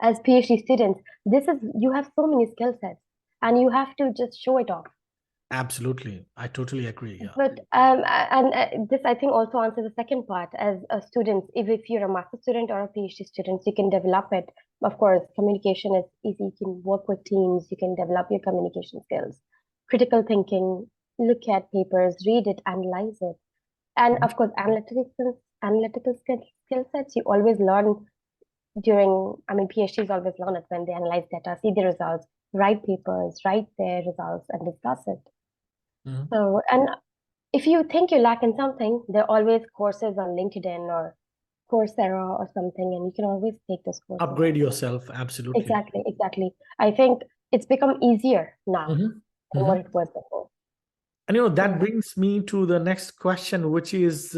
as PhD students. You have so many skill sets, and you have to just show it off. Absolutely. I totally agree. Yeah. But this I think also answers the second part as a student. If you're a master student or a PhD student, you can develop it. Of course, communication is easy. You can work with teams. You can develop your communication skills, critical thinking, look at papers, read it, analyze it, and Mhm. of course, analytical skill sets. You always learn during. I mean, PhDs always learn it when they analyze data, see the results, write papers, write their results, and discuss it. Mhm. So, and if you think you lack in something, there are always courses on LinkedIn or Coursera or something, and you can always take those courses. Upgrade yourself. Absolutely. Exactly, exactly. I think it's become easier now Mhm. than what Mhm. it was before. And that So, brings me to the next question, which is,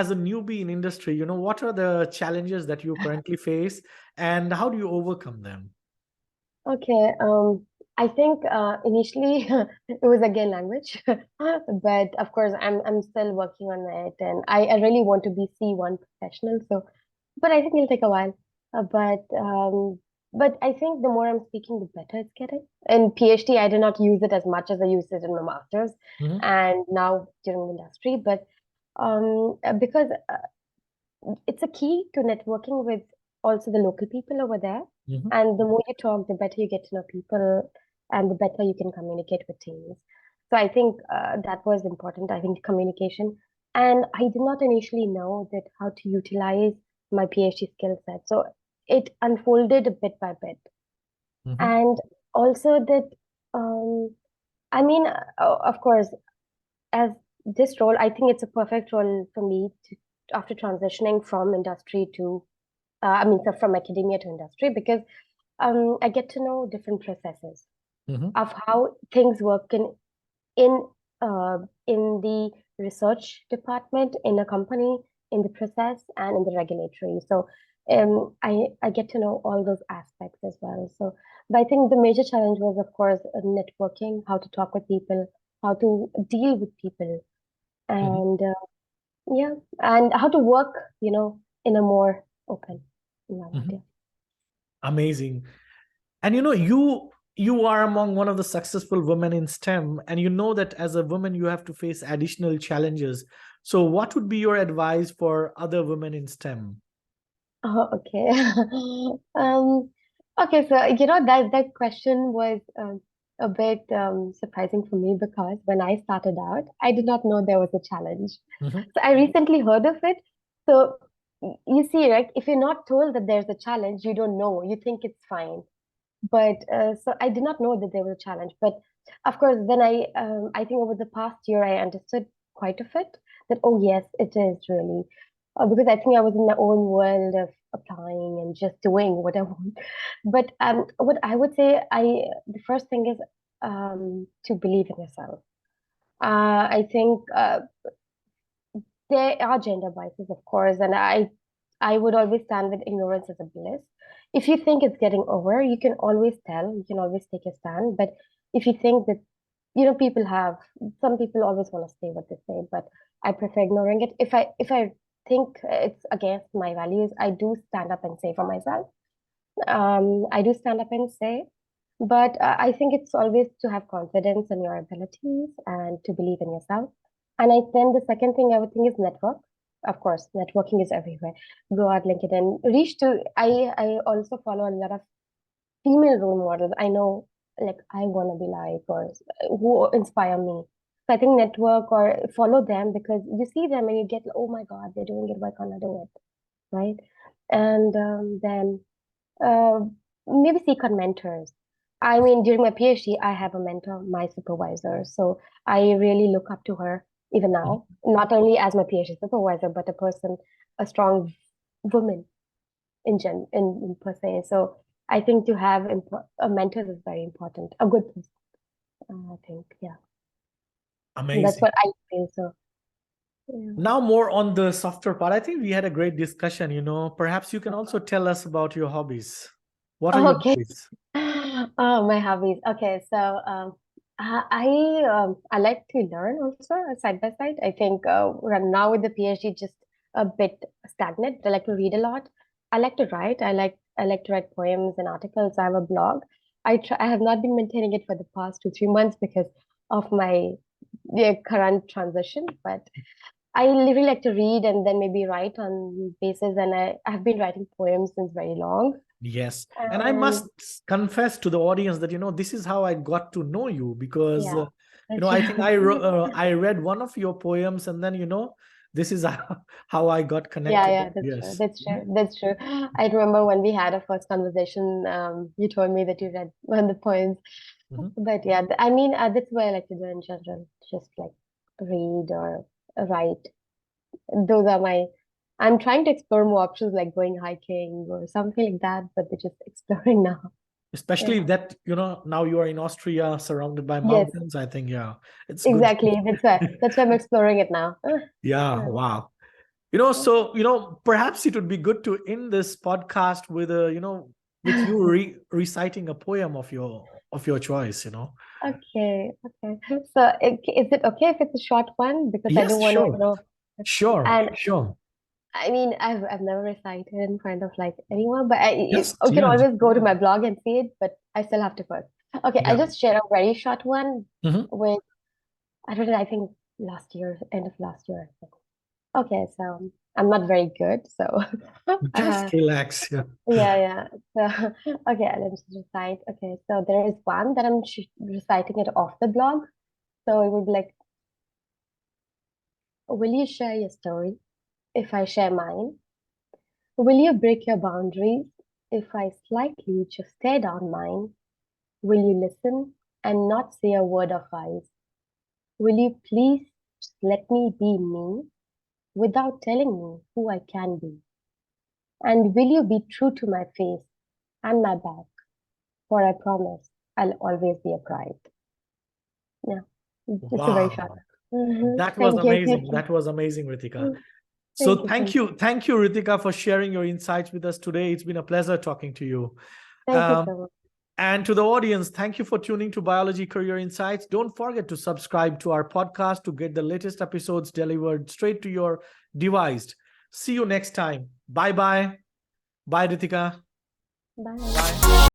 as a newbie in industry, what are the challenges that you currently face, and how do you overcome them? okay, I think initially it was again language, but of course I'm still working on it, and I really want to be C1 professional. So, but I think it'll take a while. But I think the more I'm speaking, the better it's getting. In PhD, I did not use it as much as I used it in my master's, Mhm. and now during the industry. But because it's a key to networking with also the local people over there. Mhm. And the more you talk, the better you get to know people, and the better you can communicate with teams. So I think that was important. I think communication. And I did not initially know that how to utilize my PhD skill set. So it unfolded bit by bit. Mhm. And also that, I mean, of course, as this role, I think it's a perfect role for me to, after transitioning from industry to so from academia to industry, because I get to know different processes Mhm. of how things work in in the research department, in a company, in the process, and in the regulatory. So I get to know all those aspects as well. So, but I think the major challenge was, of course, networking, how to talk with people, how to deal with people, Mhm. and yeah, and how to work, in a more open environment. Mhm. Yeah. Amazing. And you are among one of the successful women in STEM, and you know that as a woman you have to face additional challenges. So what would be your advice for other women in STEM? Oh, okay. Okay, so that question was a bit surprising for me because when I started out, I did not know there was a challenge. Mhm. So I recently heard of it. So you see, right? If you're not told that there's a challenge, you don't know. You think it's fine. But so I did not know that there was a challenge. But of course, then I think over the past year, I understood quite a bit that, oh, yes, it is really. Because I think I was in my own world of applying and just doing what I want. But what I would say, the first thing is to believe in yourself. I think there are gender biases, of course, and I would always stand with ignorance as a bliss. If you think it's getting over, you can always tell, you can always take a stand. But if you think that, some people always want to say what they say, but I prefer ignoring it. If I think it's against my values, I do stand up and say for myself. I do stand up and say, but I think it's always to have confidence in your abilities and to believe in yourself. And then the second thing I would think is network. Of course, networking is everywhere. Go out LinkedIn, reach to. I also follow a lot of female role models. I know, like I want to be like, or who inspire me. So I think network or follow them because you see them and you get, oh my God, they're doing it. Why can't I do it? Right? And then uh, maybe seek on mentors. I mean, during my PhD, I have a mentor, my supervisor. So I really look up to her even now, not only as my PhD supervisor, but a person, a strong woman in per se. So I think to have a mentor is very important. A good person, I think. Yeah, that's Amazing. what I feel. So yeah. Now more on the software part. I think we had a great discussion, Perhaps you can also tell us about your hobbies. What are your Okay. hobbies? Oh, my hobbies. Okay, so I like to learn also side by side. I think right now with the PhD just a bit stagnant. I like to read a lot. I like to write. I like to write poems and articles. I have a blog. I have not been maintaining it for the past 2-3 months because of my current transition, but I really like to read and then maybe write on basis. And I have been writing poems since very long. Yes. And I And must confess to the audience that, this is how I got to know you because, yeah, that's I think true. I read one of your poems and then, this is how I got Yeah, connected. yeah, that's true. Yes. That's true. That's true. I remember when we had a first conversation, you told me that you read one of the poems. Mhm. But yeah, I mean, that's what I like to do in general. Just like read or write. Those are I'm trying to explore more options like going hiking or something like that, but they're just exploring now. Especially Yeah. that, now you are in Austria surrounded by Yes, mountains. I think, yeah, it's good. exactly. That's why I'm exploring it now. Yeah. Yeah. Wow. So, perhaps it would be good to end this podcast with with you reciting a poem of your choice. Okay, okay. So is it okay if it's a short one? Because I Yes, don't want to, sure. Sure, and sure. I mean, I've never recited in front of like anyone, but Yes, you can yes. always go to my blog and see it, but I still have to first. Okay, I'll Yeah. just share a very short one Mhm. with, I read it, I think last year, end of last year. Okay, so I'm not very good, so Just relax. Yeah. yeah, yeah. So okay, let me just recite. Okay, so there is one that I'm reciting it off the blog. So it would be like, will you share your story if I share mine? Will you break your boundaries if I slightly just stare down mine? Will you listen and not say a word of advice? Will you please just let me be me without telling me who I can be? And will you be true to my face and my back? For I promise I'll always be a pride. Yeah, it's a very short Wow. one. That was Thank you. amazing. That was amazing, Ritika. Thank So you. thank Thank you. you. Thank you, Ritika, for sharing your insights with us today. It's been a pleasure talking to you. Thank you Um, so much. and to the audience, thank you for tuning to Biology Career Insights. Don't forget to subscribe to our podcast to get the latest episodes delivered straight to your device. See you next time. Bye bye. Bye, Ritika. Bye. Bye.